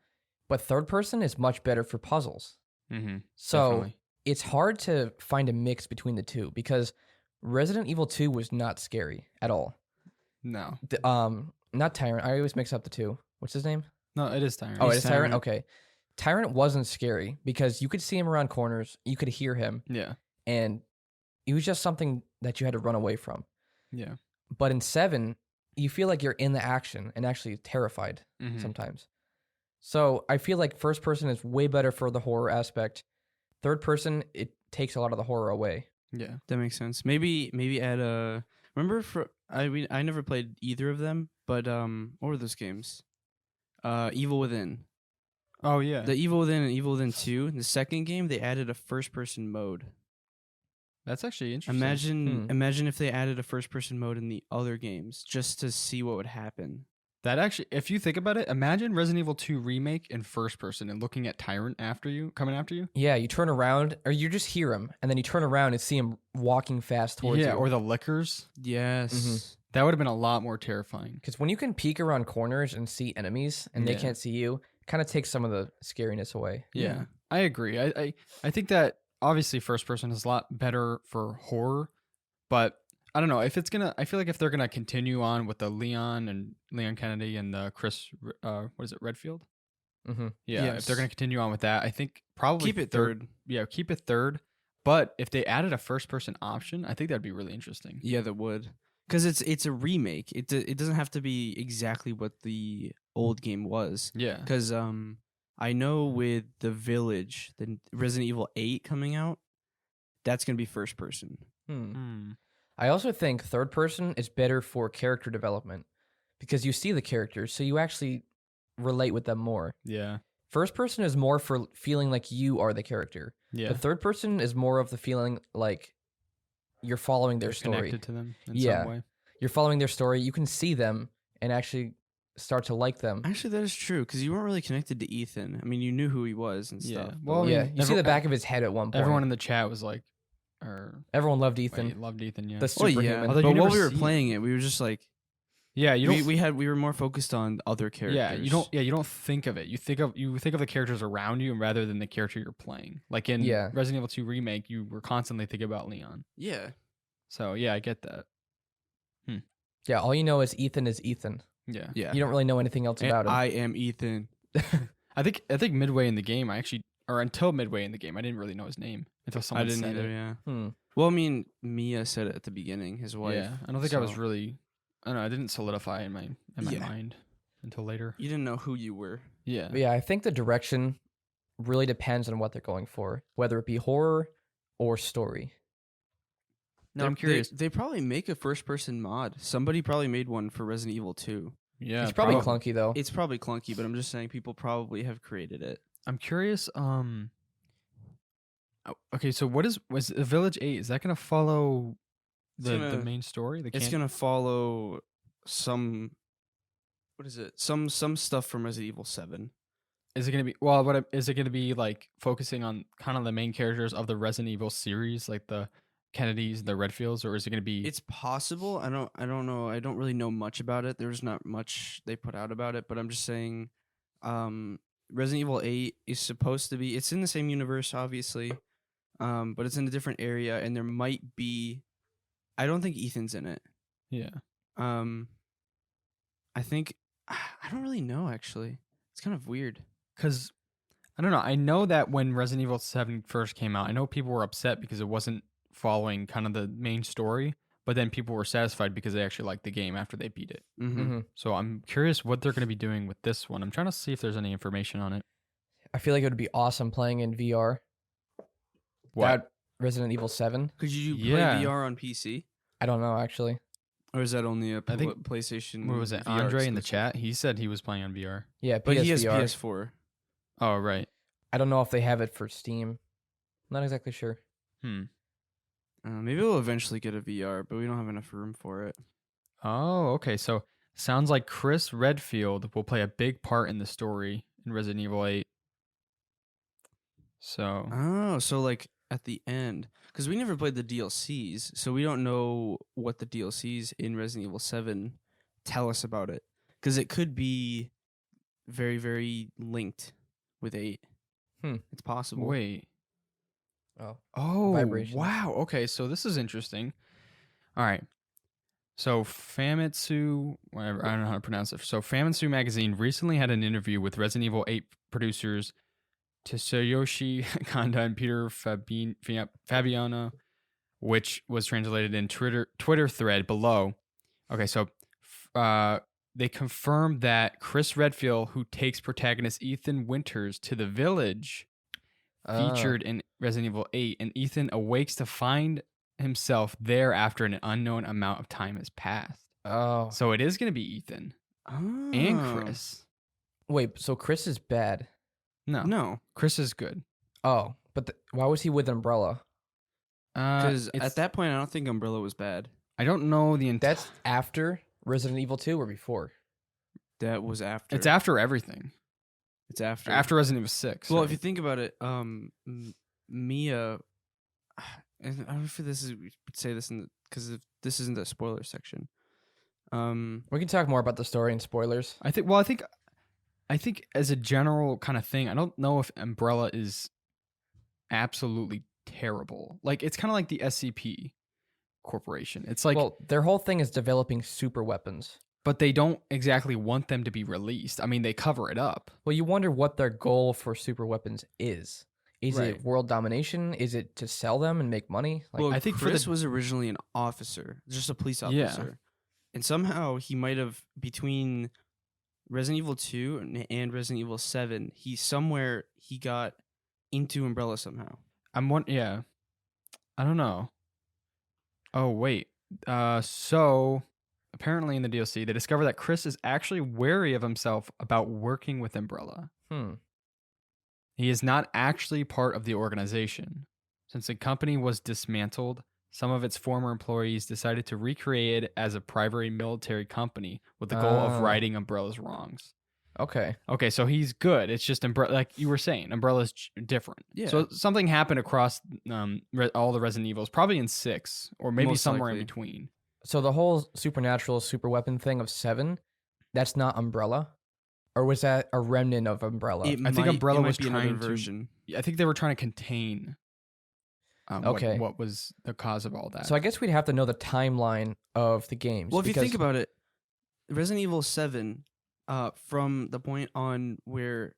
But third person is much better for puzzles. Mm-hmm. So Definitely. it's hard to find a mix between the two because Resident Evil 2 was not scary at all. No. Not Tyrant. I always mix up the two. What's his name? No, it is Tyrant. Oh, He's it is Tyrant? Tyrant. Okay. Tyrant wasn't scary because you could see him around corners, you could hear him, Yeah. and it was just something that you had to run away from. Yeah. But in 7, you feel like you're in the action and actually terrified Mhm. sometimes. So I feel like first person is way better for the horror aspect. Third person, it takes a lot of the horror away. Yeah. that makes sense. Maybe add a. Remember, I never played either of them, but what were those games? Evil Within. Oh yeah. The Evil Within and Evil Within 2. In the second game, they added a first-person mode. That's actually interesting. Imagine if they added a first-person mode in the other games just to see what would happen. That actually, if you think about it, imagine Resident Evil 2 remake in first person and looking at Tyrant coming after you. Yeah, you turn around, or you just hear him, and then you turn around and see him walking fast towards Yeah, you. or the lickers. Yes. Mhm. That would have been a lot more terrifying. Because when you can peek around corners and see enemies, and they Yeah. can't see you, kind of takes some of the scariness away. Yeah, I agree. I think that obviously first person is a lot better for horror, but I don't know if it's gonna. I feel like if they're gonna continue on with the Leon Kennedy and the Chris, what is it, Redfield? Mm-hmm. Yeah, if they're Yes. gonna continue on with that, I think probably Keep it third. Yeah, keep it third. But if they added a first person option, I think that'd be really interesting. Yeah, that would. Because it's a remake. It doesn't have to be exactly what the old game was. Yeah. Because I know with the Village, the Resident Evil 8 coming out, that's gonna be first person. I also think third person is better for character development because you see the characters, so you actually relate with them more. Yeah. First person is more for feeling like you are the character. Yeah. The third person is more of the feeling like you're following their You're story. connected to them in Yeah. some way. You're following their story. You can see them and actually start to like them. Actually, that is true. Because you weren't really connected to Ethan. I mean, you knew who he was and Yeah. stuff. but, Well, I like, Yeah, mean, you see the back of his head at one point. Everyone in the chat was like, or Everyone loved Ethan. wait, loved Ethan. Yeah. The well, yeah. superhuman. Although But you while never we were see him. playing it, we were just like, Yeah. You don't. we were more focused on other characters. Yeah. You don't. Yeah. You don't think of it. You think of the characters around you rather than the character you're playing. Like in Yeah. Resident Evil 2 remake, you were constantly thinking about Leon. Yeah. So yeah, I get that. Yeah, all you know is Ethan. Yeah. Yeah. You don't really know anything else And about him. I am Ethan. I think midway in the game, until midway in the game, I didn't really know his name until I someone didn't said either. it. Yeah. Well, I mean, Mia said it at the beginning. His wife. Yeah, I don't think I was so- really. I don't know. I didn't solidify in my Yeah. mind until later. You didn't know who you were. Yeah. But yeah, I think the direction really depends on what they're going for, whether it be horror or story. No, I'm curious. They probably make a first-person mod. Somebody probably made one for Resident Evil 2. Yeah, It's probably clunky though. It's probably clunky, but I'm just saying people probably have created it. I'm curious. Okay, so was the Village 8? Is that gonna follow It's the gonna- main story? It's gonna follow some. What is it? Some stuff from Resident Evil 7. Is it gonna be is it gonna be like focusing on kind of the main characters of the Resident Evil series, like the Kennedys, the Redfields, or is it gonna be? It's possible. I don't know. I don't really know much about it. There's not much they put out about it, but I'm just saying Resident Evil 8 is supposed to be it's in the same universe obviously. But it's in a different area and there might be I don't think Ethan's in it. Yeah. I think I don't really know actually. It's kind of weird. Because I don't know. I know that when Resident Evil 7 first came out, I know people were upset because it wasn't following kind of the main story, but then people were satisfied because they actually liked the game after they beat it. Mm-hmm. Mm-hmm. So I'm curious what they're going to be doing with this one. I'm trying to see if there's any information on it. I feel like it would be awesome playing in VR. That Resident Evil 7. Could you Yeah. play VR on PC? I don't know actually. Or is that only a I think- PlayStation? What was it? VR Andre in the exclusive? chat, he said he was playing on VR. Yeah, But he has PSVR. PS4. Oh, right. I don't know if they have it for Steam. Not exactly sure. Maybe we'll eventually get a VR, but we don't have enough room for it. Oh, okay. So Sounds like Chris Redfield will play a big part in the story in Resident Evil 8. So, Oh, so like at the end, because we never played the DLCs, so we don't know what the DLCs in Resident Evil 7 tell us about it. Because it could be very, very linked with 8. It's possible. wait. Oh, Oh, vibrations. wow. Okay, so this is interesting. All right. So Famitsu, whatever, I don't know how to pronounce it. So Famitsu magazine recently had an interview with Resident Evil 8 producers Tsuyoshi Kanda and Peter Fabiano, which was translated in Twitter thread below. Okay, so they confirmed that Chris Redfield, who takes protagonist Ethan Winters to the village, featured in Resident Evil 8, and Ethan awakes to find himself there after an unknown amount of time has passed. Oh. So it is going to be Ethan and Chris. Wait, so Chris is bad. No. Chris is good. Oh, but why was he with Umbrella? Because at that point, I don't think Umbrella was bad. I don't know the That's after Resident Evil 2 or before? That was after. It's after everything. It's after. After Resident Evil 6. Well, right? if you think about it, Mia. And I don't know if we say this because this isn't the spoiler section. We can talk more about the story and spoilers. I think as a general kind of thing, I don't know if Umbrella is absolutely terrible. Like, it's kind of like the SCP Corporation. It's like, well, their whole thing is developing super weapons. but they don't exactly want them to be released. I mean, they cover it up. Well, you wonder what their goal for super weapons is. Is Right. it world domination? Is it to sell them and make money? Like, Well, I think for Chris the- was originally an officer, just a police Yeah. officer, and somehow he might have between Resident Evil 2 and Resident Evil 7, he got into Umbrella somehow. Yeah. I don't know. Oh, wait. So apparently in the DLC, they discover that Chris is actually wary of himself about working with Umbrella. He is not actually part of the organization. Since the company was dismantled, some of its former employees decided to recreate it as a private military company with the goal of Oh. righting Umbrella's wrongs. okay. Okay, so he's good. It's just Umbrella, like you were saying, Umbrella's different. Yeah. So something happened across all the Resident Evils, probably in 6, or maybe Most somewhere likely. in between. So the whole supernatural super weapon thing of 7, that's not Umbrella? Or was that a remnant of Umbrella? I think Umbrella was be another trying to- version. I think they were trying to contain Okay. what was the cause of all that. So I guess we'd have to know the timeline of the games. Well, if you think because- about it, Resident Evil 7, from the point on where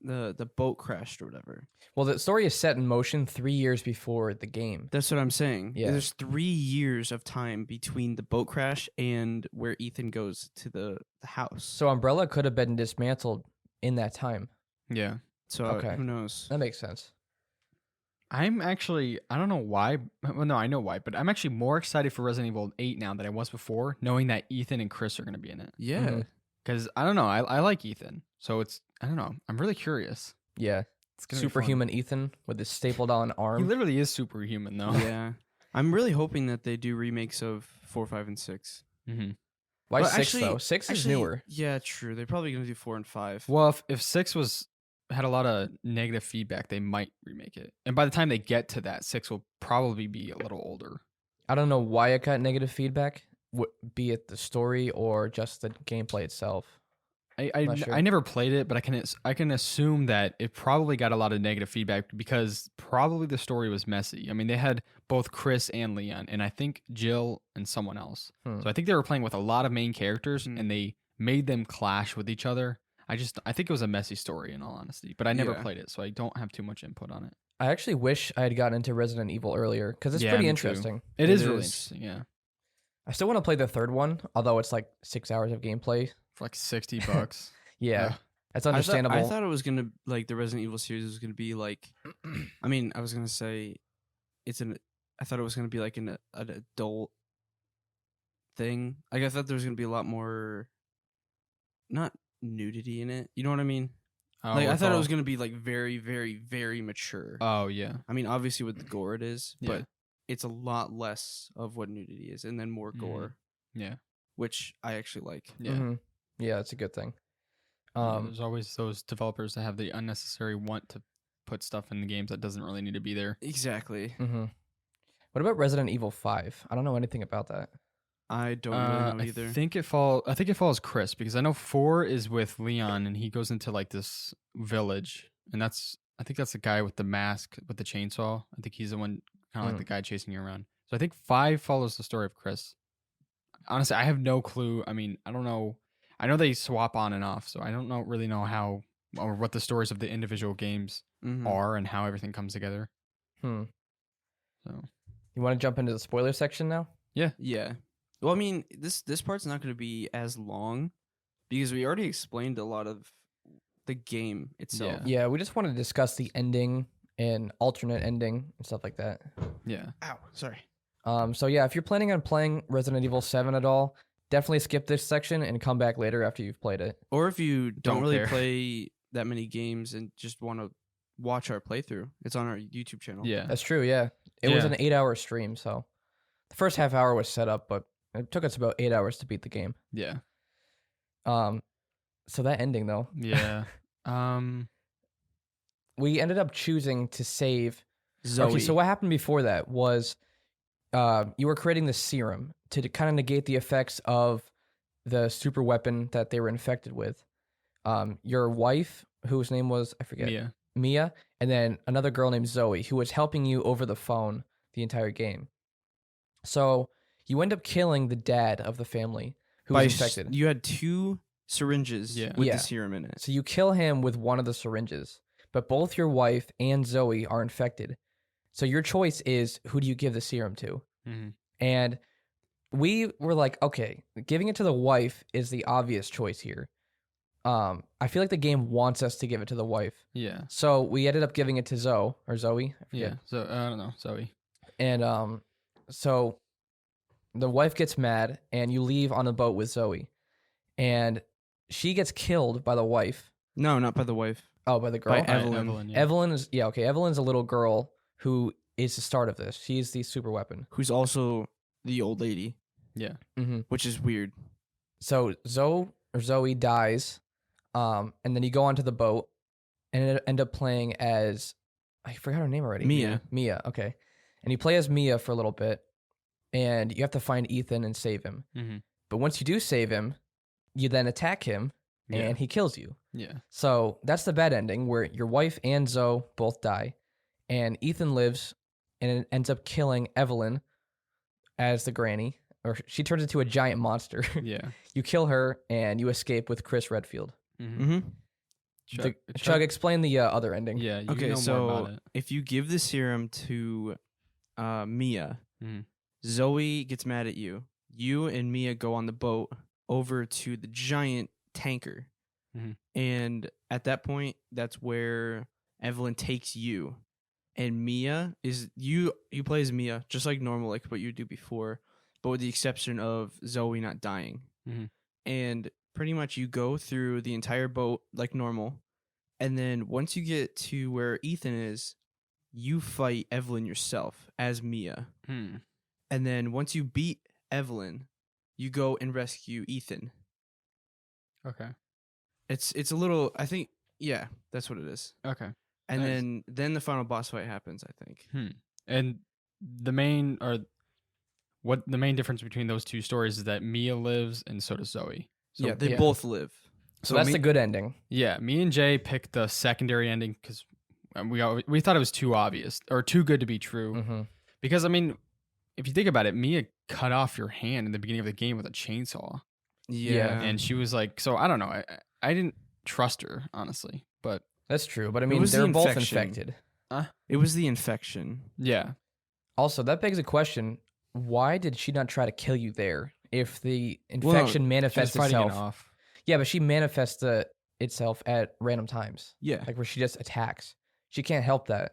the boat crashed or whatever. well, the story is set in motion 3 years before the game. That's what I'm saying. Yeah. There's 3 years of time between the boat crash and where Ethan goes to the house. So Umbrella could have been dismantled in that time. yeah. So okay. who knows? That makes sense. I'm actually, I don't know why. Well, no, I know why, but I'm actually more excited for Resident Evil 8 now than I was before, knowing that Ethan and Chris are going to be in it. Yeah. Mhm. Because I don't know, I like Ethan, so I don't know, I'm really curious. Yeah. It's gonna be fun. Superhuman Ethan with his stapled on He arm. literally is superhuman, though. Yeah. I'm really hoping that they do remakes of 4, 5, and 6. Mm-hmm. Why Well, 6 actually- though? 6 is Actually, newer. Yeah, true. They're probably going to do 4 and 5. Well, if 6 had a lot of negative feedback, they might remake it. And by the time they get to that, 6 will probably be a little older. I don't know why it got negative feedback, be it the story or just the gameplay itself. Not sure. I never played it, but I can assume that it probably got a lot of negative feedback because probably the story was messy. I mean, they had both Chris and Leon, and I think Jill and someone else. Hmm. So I think they were playing with a lot of main characters, Hmm. and they made them clash with each other. I think it was a messy story, in all honesty, but I never Yeah. played it, so I don't have too much input on it. I actually wish I had gotten into Resident Evil earlier because it's Yeah, pretty me too. interesting. It is really is. interesting, yeah. I still want to play the third one, although it's like 6 hours of gameplay. For like $60. Yeah, Yeah. that's understandable. I thought it was gonna the Resident Evil series was gonna be like. I mean, I was gonna say, I thought it was gonna be like an adult thing. Like I thought there was gonna be a lot more, not nudity in it. You know what I mean? Oh, Like I with thought it all- was gonna be like very, very, very mature. Oh, yeah. I mean, obviously with the gore it is, Yeah. but it's a lot less of what nudity is, and then more Mhm. gore. Yeah. which I actually like. Yeah. Yeah, it's a good thing. There's always those developers that have the unnecessary want to put stuff in the games that doesn't really need to be there. Exactly. What about Resident Evil 5? I don't know anything about that. I don't really know either. I think it follows Chris, because I know 4 is with Leon and he goes into like this village, and I think that's the guy with the mask with the chainsaw. I think he's the one kind of like the guy chasing you around. So I think 5 follows the story of Chris. Honestly, I have no clue. I mean, I don't know. I know they swap on and off, so I don't really know how or what the stories of the individual games are and how everything comes together. So you want to jump into the spoiler section now? Yeah. Well, I mean, this part's not going to be as long because we already explained a lot of the game itself. Yeah, we just want to discuss the ending and alternate ending and stuff like that. Yeah. Ow, sorry. So yeah, if you're planning on playing Resident Evil 7 at all, definitely skip this section and come back later after you've played it. Or if you don't really care. play that many games and just want to watch our playthrough, it's on our YouTube channel. Yeah. That's true, yeah. It was an 8-hour stream, so the first half hour was set up, but it took us about 8 hours to beat the game. Yeah. So that ending though. Yeah. We ended up choosing to save Zoe. Okay, so what happened before that was you were creating the serum to kind of negate the effects of the super weapon that they were infected with. Your wife, whose name was, I forget, Mia, and then another girl named Zoe, who was helping you over the phone the entire game. So you end up killing the dad of the family who was infected. You had 2 syringes with the serum in it. So you kill him with one of the syringes, but both your wife and Zoe are infected. So your choice is, who do you give the serum to? And we were like, okay, giving it to the wife is the obvious choice here. I feel like the game wants us to give it to the wife. Yeah. So we ended up giving it to Zoe. I forget. Yeah. So I don't know, Zoe. And so the wife gets mad, and you leave on a boat with Zoe, and she gets killed by the wife. No, not by the wife. Oh, by the girl. By Evelyn. Evelyn is okay. Evelyn's a little girl who is the start of this. She's the super weapon. Who's also the old lady. Yeah. Which is weird. So Zoe dies, and then you go onto the boat, and end up playing as, I forgot her name already. Mia. Okay, and you play as Mia for a little bit, and you have to find Ethan and save him. But once you do save him, you then attack him, and he kills you. Yeah. So that's the bad ending, where your wife and Zoe both die, and Ethan lives, and it ends up killing Evelyn as the granny, or she turns into a giant monster. Yeah. You kill her, and you escape with Chris Redfield. Chug, explain the other ending. Yeah. You Okay, know so more about it. if you give the serum to Mia, Zoe gets mad at you. You and Mia go on the boat over to the giant tanker. And at that point, that's where Evelyn takes you. And Mia is you play as Mia, just like normal, like what you do before, but with the exception of Zoe not dying. And pretty much you go through the entire boat like normal. And then once you get to where Ethan is, you fight Evelyn yourself as Mia. And then once you beat Evelyn, you go and rescue Ethan. Okay. It's a little, I think, yeah, that's what it is. Okay. And Nice. then the final boss fight happens, I think. And the main difference between those two stories is that Mia lives and so does Zoe. So, yeah, they both live. So that's the good ending. Yeah, me and Jay picked the secondary ending because we thought it was too obvious or too good to be true. Because I mean, if you think about it, Mia cut off your hand in the beginning of the game with a chainsaw. Yeah. And she was like, so I don't know. I didn't trust her, honestly, but That's true, but I mean, was the they're both infection. infected. It was the infection. yeah. Also, that begs a question: why did she not try to kill you there? If the infection manifests Just fighting it itself, off. yeah, but she manifests itself at random times, Yeah. like where she just attacks. She can't help that.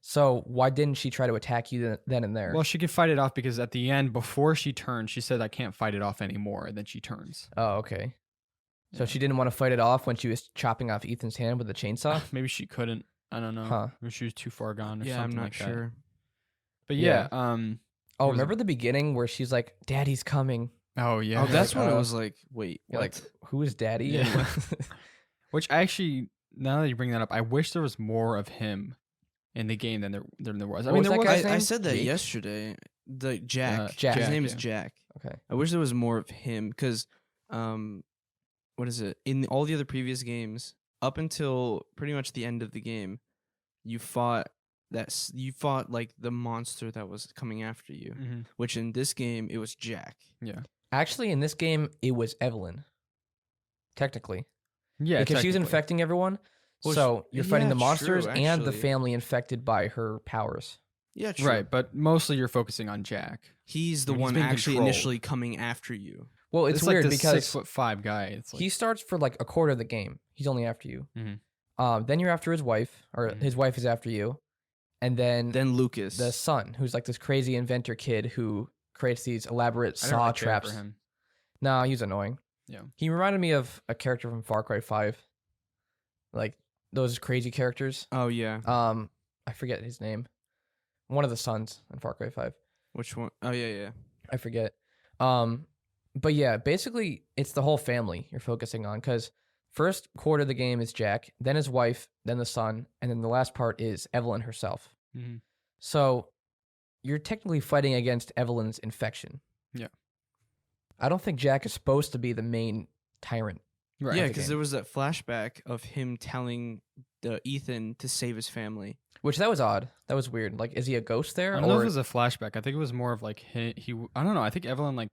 So why didn't she try to attack you then and there? Well, she could fight it off because at the end, before she turned, she said, I can't fight it off anymore. And then she turns. Oh, okay. So Yeah. she didn't want to fight it off when she was chopping off Ethan's hand with a chainsaw? Maybe she couldn't. I don't know. Huh. Maybe she was too far gone or Yeah, something I'm not like that. sure. But Yeah. yeah, Oh, was remember the beginning where she's like, Daddy's coming? Oh yeah. Oh, that's like, when it was like, wait, You're what? like, who is Daddy? Yeah. Which actually, now that you bring that up, I wish there was more of him in the game than there was. I What mean, was there that was. guy's I name? said that Jake? yesterday. The Jack. Jack. His name yeah. is Jack. Okay. I wish there was more of him because, what is it? In all the other previous games, up until pretty much the end of the game, you fought like the monster that was coming after you. Mhm. Which in this game it was Jack. Yeah. Actually, in this game, it was Evelyn. Technically. Yeah. Because she was technically. infecting everyone. Well, so you're fighting yeah, the monsters true, and the actually. family infected by her powers. Yeah, true. Right, but mostly you're focusing on Jack. He's the I mean, he's one being actually controlled. initially coming after you. Well, it's weird like this because 6'5" guy. It's like, he starts for like a quarter of the game. He's only after you. Mhm. Then you're after his wife, or Mhm. his wife is after you, and then Then the son, who's like this crazy inventor kid who creates these elaborate I don't saw really care traps. for him. No, he's annoying. Yeah. He reminded me of a character from Far Cry 5, like those crazy characters. Oh yeah. I forget his name. One of the sons in Far Cry 5. Which one? Oh yeah. I forget. But yeah, basically it's the whole family you're focusing on because first quarter of the game is Jack, then his wife, then the son, and then the last part is Evelyn herself. Mhm. So you're technically fighting against Evelyn's infection. Yeah. I don't think Jack is supposed to be the main tyrant. Right. Yeah, the because game. there was that flashback of him telling Ethan to save his family. Which that was odd. That was weird. Like, is he a ghost there? I don't know if or it was a flashback. I think it was more of like he I don't know. I think Evelyn like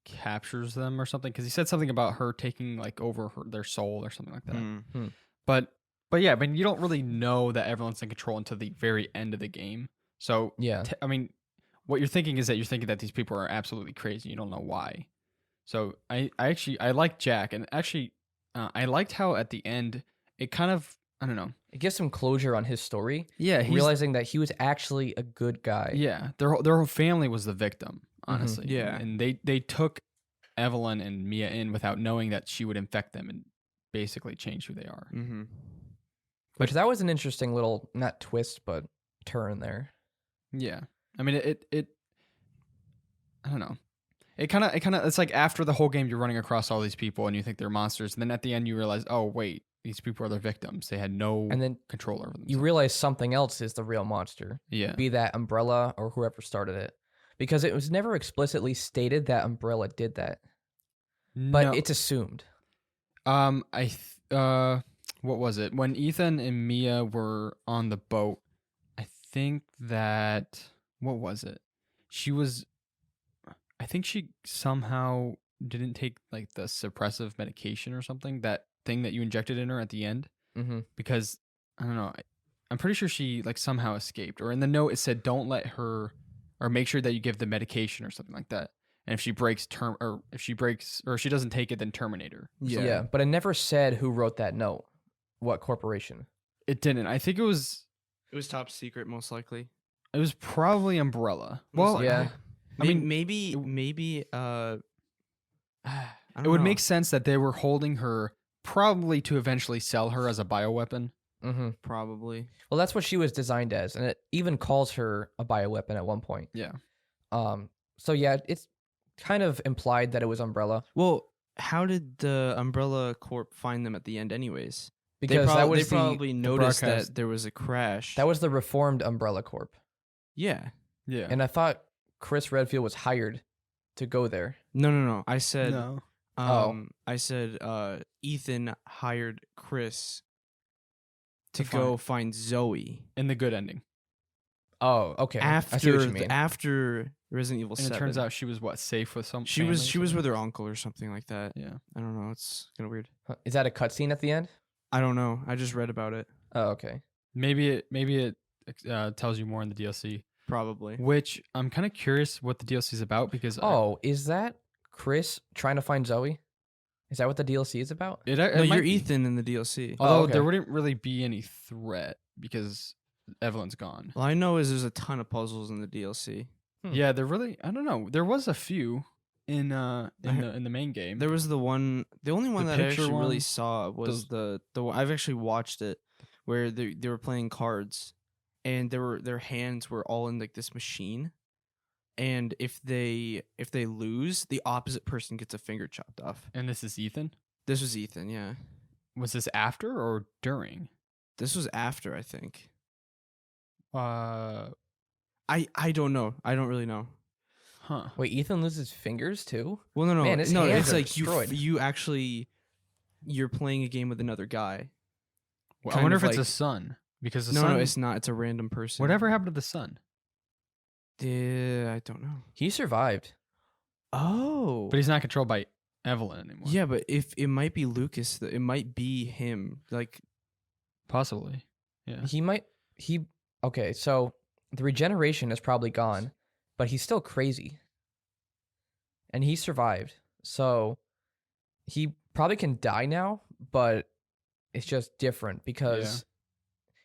captures them or something because he said something about her taking like over their soul or something like that. Mm. But yeah, I mean, you don't really know that everyone's in control until the very end of the game. So yeah. I mean, what you're thinking is that you're thinking that these people are absolutely crazy. You don't know why. So I like Jack, and actually I liked how at the end it kind of, I don't know. It gives some closure on his story. Yeah, realizing that he was actually a good guy. Yeah, their whole family was the victim, honestly. Yeah. and they took Evelyn and Mia in without knowing that she would infect them and basically change who they are. Mm-hmm. Which that was an interesting little, not twist, but turn there. Yeah, I mean it I don't know. It kind of it's like after the whole game you're running across all these people and you think they're monsters, and then at the end you realize, oh wait, these people are their victims. They had no And then control over them. you realize something else is the real monster. Yeah. Be that Umbrella or whoever started it. Because it was never explicitly stated that Umbrella did that. But No. it's assumed. What was it? When Ethan and Mia were on the boat, I think that, what was it? I think she somehow didn't take like the suppressive medication or something, that thing that you injected in her at the end, Mm-hmm. because I don't know. I'm pretty sure she like somehow escaped, or in the note it said, don't let her, or make sure that you give the medication or something like that. And if she breaks or if she doesn't take it, then terminate her. Yeah. But it never said who wrote that note. What corporation? It didn't. I think it was top secret, most likely. probably Umbrella. Most Well, likely. yeah. I mean, maybe. it would make sense that they were holding her probably to eventually sell her as a bioweapon. Mm-hmm. probably. Well, that's what she was designed as. And it even calls her a bioweapon at one point. Yeah. So yeah, it's kind of implied that it was Umbrella. Well, how did the Umbrella Corp find them at the end, anyways? Because they that was probably noticed broadcast. that there was a crash. that was the reformed Umbrella Corp. yeah. Yeah. And I thought Chris Redfield was hired to go there. No. I said. no. I said. Ethan hired Chris to To go find Zoe In the good ending. Oh, okay. I see what you mean. after Resident Evil And 7. it turns out she was safe with some she family was or with something? her uncle or something like that. Yeah. I don't know. It's kind of weird. Is that a cutscene at the end? I don't know. I just read about it. Oh, okay. Maybe it tells you more in the DLC, Probably. which I'm kind of curious what the DLC is about, because Is that Chris trying to find Zoe? Is that what the DLC is about? it No, might you're be. Ethan in the DLC. Oh, Although okay. there wouldn't really be any threat because Evelyn's gone. All I know is there's a ton of puzzles in the DLC. Yeah, there really, I don't know. There was a few in the main game. There was the only one The that I picture actually really one? saw was the one I've actually watched it, where they were playing cards, and their hands were all in like this machine, and if they lose, the opposite person gets a finger chopped off. And this is Ethan? This was Ethan, yeah. Was this after or during? This was after, I think. Uh, I don't know. I don't really know. huh. Wait, Ethan loses fingers too? Well, no. Man, his no, hands it's are like destroyed. you're playing a game with another guy. Well, I Kind wonder of if it's like- a son. Because the No, son... no, it's not. It's a random person. Whatever happened to the son? Yeah, I don't know. He survived. Oh. But he's not controlled by Evelyn anymore. Yeah, but if it might be Lucas, it might be him. Like, Possibly. Yeah. Okay, so the regeneration is probably gone, but he's still crazy. And he survived. So he probably can die now, but it's just different because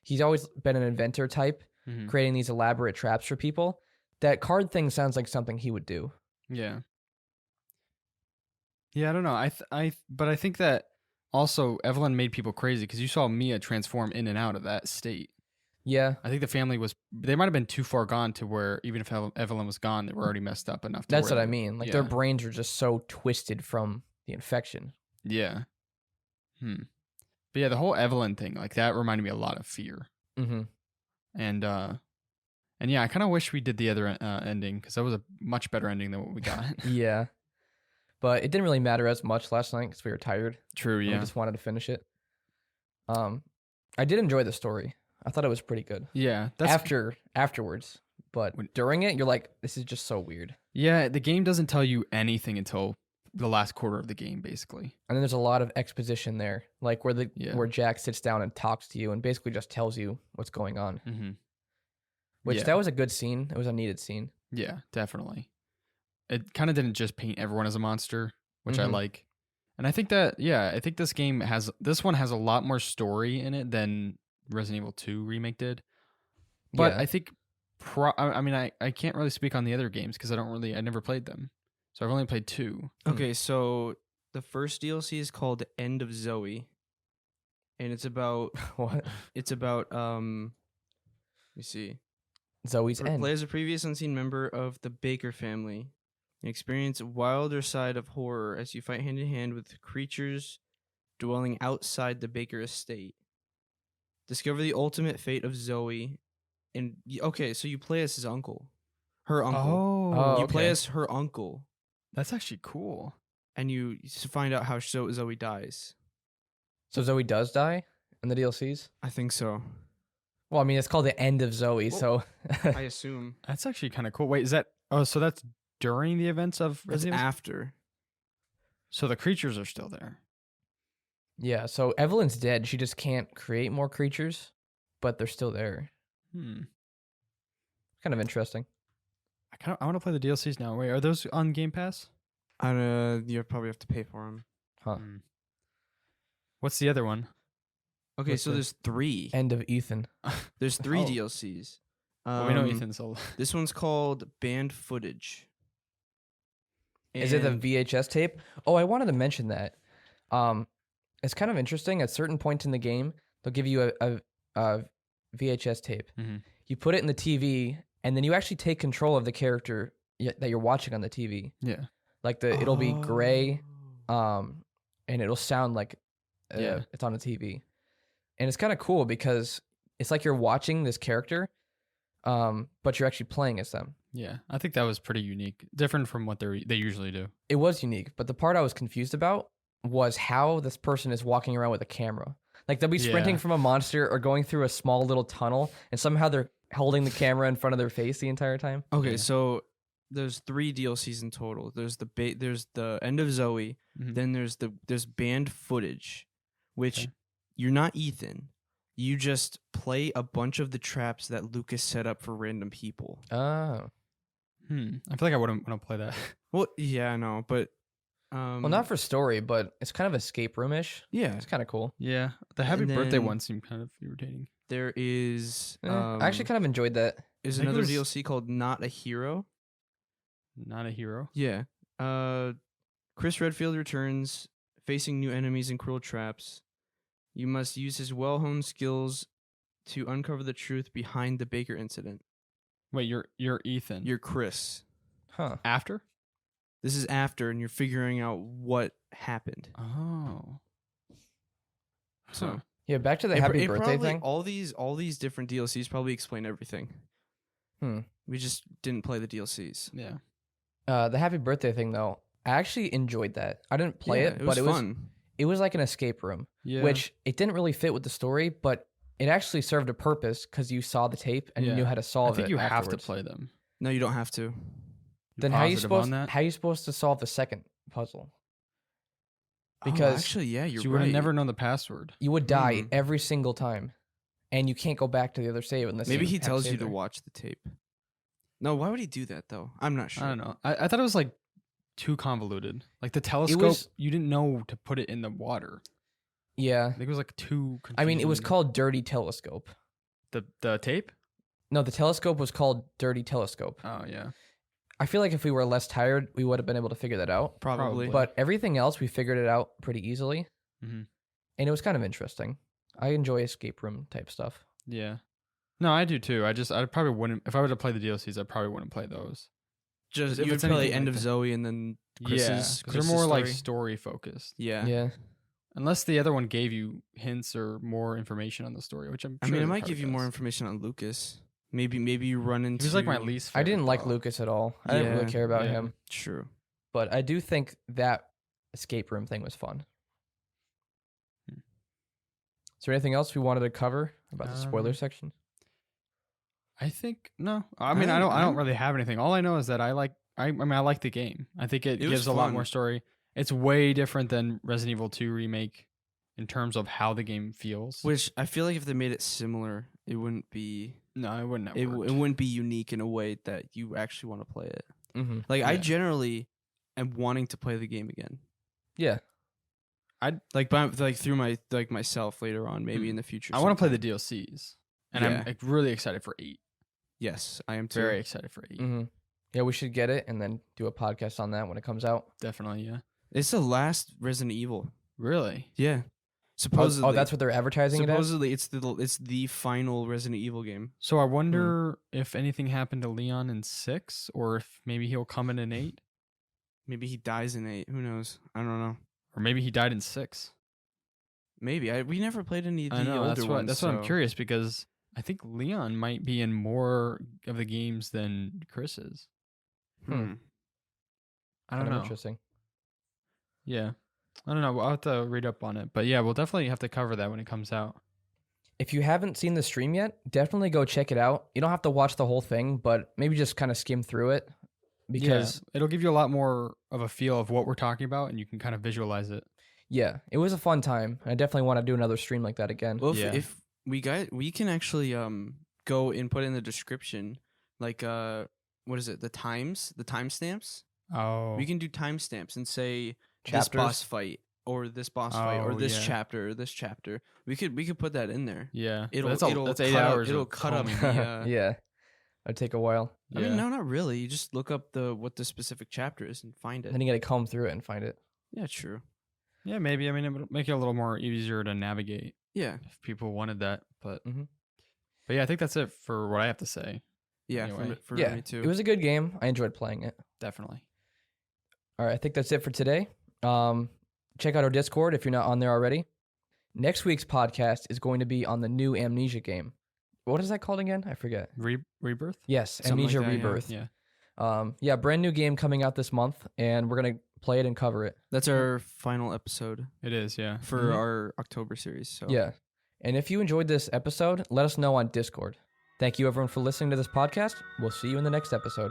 he's always been an inventor type, Mhm. creating these elaborate traps for people. That card thing sounds like something he would do. Yeah. Yeah, I don't know. But I think that also Evelyn made people crazy because you saw Mia transform in and out of that state. Yeah, I think the family they might have been too far gone to where even if Evelyn was gone, they were already messed up enough. that's where what I mean. Like their brains are just so twisted from the infection. Yeah. But yeah, the whole Evelyn thing, like that reminded me a lot of Fear. Mm-hmm. And yeah, I kind of wish we did the other ending because that was a much better ending than what we got. Yeah. But it didn't really matter as much last night because we were tired. True, We yeah. just wanted to finish it. I did enjoy the story. I thought it was pretty good. Yeah, Afterwards, but during it, you're like, this is just so weird. Yeah, the game doesn't tell you anything until the last quarter of the game, basically. And then there's a lot of exposition there, like where Yeah. where Jack sits down and talks to you and basically just tells you what's going on. Mm-hmm. Which Yeah. that was a good scene. It was a needed scene. Yeah, definitely. It kind of didn't just paint everyone as a monster, which I Mhm. like. And I think that, I think this one has a lot more story in it than Resident Evil 2 Remake did. But Yeah. I think, I can't really speak on the other games because I never played them. So I've only played 2. okay, so the first DLC is called End of Zoe, and it's about What? let me see. Zoe's End. Play as a previous unseen member of the Baker family and experience a wilder side of horror as you fight hand in hand with creatures dwelling outside the Baker estate. Discover the ultimate fate of Zoe. And okay, so you play as his uncle. Her uncle. Oh, You play okay. as her uncle, That's actually cool. and you find out how Zoe dies. So Zoe does die in the DLCs? I think so. Well, I mean, it's called the End of Zoe, so I assume. That's actually kind of cool. Wait, is that... Oh, so that's during the events of It's Resident Evil? after. So the creatures are still there. yeah. So Evelyn's dead. She just can't create more creatures, but they're still there. Kind of interesting. I want to play the DLCs now. Wait, are those on Game Pass? You probably have to pay for them. Huh. What's the other one? Okay, What's so the- there's 3. End of Ethan. There's 3 Oh. DLCs. Well, we know Ethan's sold. This one's called Banned Footage. Is it the And- VHS tape? Oh, I wanted to mention that. It's kind of interesting. At certain points in the game, they'll give you a VHS tape. Mhm. You put it in the TV, and then you actually take control of the character that you're watching on the TV. Yeah. Like it'll be gray, Oh. and it'll sound like Yeah. it's on the TV. And it's kind of cool because it's like you're watching this character, but you're actually playing as them. Yeah. I think that was pretty unique. Different from what they usually do. It was unique, but the part I was confused about was how this person is walking around with a camera. Like they'll be sprinting Yeah. from a monster or going through a small little tunnel, and somehow they're holding the camera in front of their face the entire time. Okay, Yeah. so there's 3 DLCs in total. There's the End of Zoe, Mhm. then there's Banned Footage, which Okay. you're not Ethan. You just play a bunch of the traps that Lucas set up for random people. Oh, I feel like I wouldn't want to play that. Well, yeah, I know, but well, not for story, but it's kind of escape room-ish. yeah. It's kind of cool. Yeah. The happy And birthday then- one seemed kind of irritating. There is I actually kind of enjoyed that. is I think it another was- DLC called Not a Hero. Not a hero. Yeah. Chris Redfield returns, facing new enemies and cruel traps. You must use his well-honed skills to uncover the truth behind the Baker incident. Wait, you're Ethan. You're Chris. Huh. After? This is after, and you're figuring out what happened. Oh. So Yeah, back to the happy birthday probably, thing. all these different DLCs probably explain everything. We just didn't play the DLCs. Yeah. The happy birthday thing though, I actually enjoyed that. I didn't play it, but it was fun. it was like an escape room, Yeah. which it didn't really fit with the story, but it actually served a purpose because you saw the tape and you Yeah. knew how to I solve think it. you have to afterwards. play them. No, you don't have to. Then how you supposed to solve the second puzzle? Because actually, yeah, You you're would right. have never known the password. you would die every single time, and you can't go back to the other save unless Maybe you he have tells you saved to there. watch the tape. No, why would he do that though? I'm not sure. I don't know. I thought it was like too convoluted. Like the telescope, was- you didn't know to put it in the water. Yeah, I think it was like too confusing. I mean it was called Dirty Telescope. the tape? No, the telescope was called Dirty Telescope. Oh yeah. I feel like if we were less tired, we would have been able to figure that out. Probably. But everything else, we figured it out pretty easily. Mhm. And it was kind of interesting. I enjoy escape room type stuff. Yeah. No, I do too. I probably wouldn't if I were to play the DLCs. I probably wouldn't play those. Just if you would it's play anything End like of that. Zoe and then Chris's. Yeah, 'cause Chris's they're more like story. story focused. Yeah. Yeah. Unless the other one gave you hints or more information on the story, which I'm I sure mean, it it might probably give you more does. information on Lucas. Maybe you run into. He was like my least favorite. I didn't like dog. Lucas at all. I didn't really Yeah, care about yeah. him. True. But I do think that escape room thing was fun. Hmm. Is there anything else we wanted to cover about the spoiler Um, section? I think no. I mean, I don't really have anything. All I know is that I like the game. I think it It was gives a lot fun. more story. It's way different than Resident Evil 2 remake in terms of how the game feels. Which I feel like if they made it similar, it wouldn't be. No, it wouldn't have It worked. wouldn't be unique in a way that you actually want to play it. Mm-hmm. Like I Yeah. generally am wanting to play the game again. Yeah. Like through myself later on, maybe Hmm. in the future. I want to play the sometime. DLCs, and Yeah. I'm like, really excited for 8. Yes, I am too. Very excited for 8. Mm-hmm. Yeah, we should get it and then do a podcast on that when it comes out. Definitely, yeah. It's the last Resident Evil. Really? Yeah. Supposedly. Oh, that's what they're advertising it as? supposedly it's the final Resident Evil game. So I wonder if anything happened to Leon in 6, or if maybe he'll come in 8, Maybe he dies in 8. Who knows? I don't know. or maybe he died in 6. Maybe we never played any of the I know older ones. that's what I'm so- curious, because I think Leon might be in more of the games than Chris is. Hmm. I don't Kind of know. interesting. Yeah, I don't know. I'll have to read up on it, but yeah, we'll definitely have to cover that when it comes out. If you haven't seen the stream yet, definitely go check it out. You don't have to watch the whole thing, but maybe just kind of skim through it because it'll give you a lot more of a feel of what we're talking about, and you can kind of visualize it. yeah, it was a fun time. I definitely want to do another stream like that again. Well, Yeah. if we can actually go and put in the description like what is it? The timestamps. Oh, We can do timestamps and say Chapters? this boss fight or this boss fight or Oh, this yeah. chapter or this chapter. We could put that in there. yeah. It'll that's 8 8 hours. It'll of cut up combing. the. Yeah, it'd take a while. I mean, no, not really. You just look up what the specific chapter is and find it. Then you got to comb through it and find it. Yeah, true. Yeah, maybe. I mean, it would make it a little more easier to navigate Yeah, if people wanted that. But Mhm. but yeah, I think that's it for what I have to say. yeah. Anyway. For Yeah, me too. it was a good game. I enjoyed playing it. Definitely. All right, I think that's it for today. Check out our Discord if you're not on there already. Next week's podcast is going to be on the new Amnesia game. What is that called again? I forget. Rebirth. Yes, Something like Amnesia that, yeah. Rebirth. Yeah. Brand new game coming out this month, and we're gonna play it and cover it. That's our final episode It is. Yeah. for Mhm. our October series. So Yeah. And if you enjoyed this episode, let us know on Discord. Thank you everyone for listening to this podcast. We'll see you in the next episode.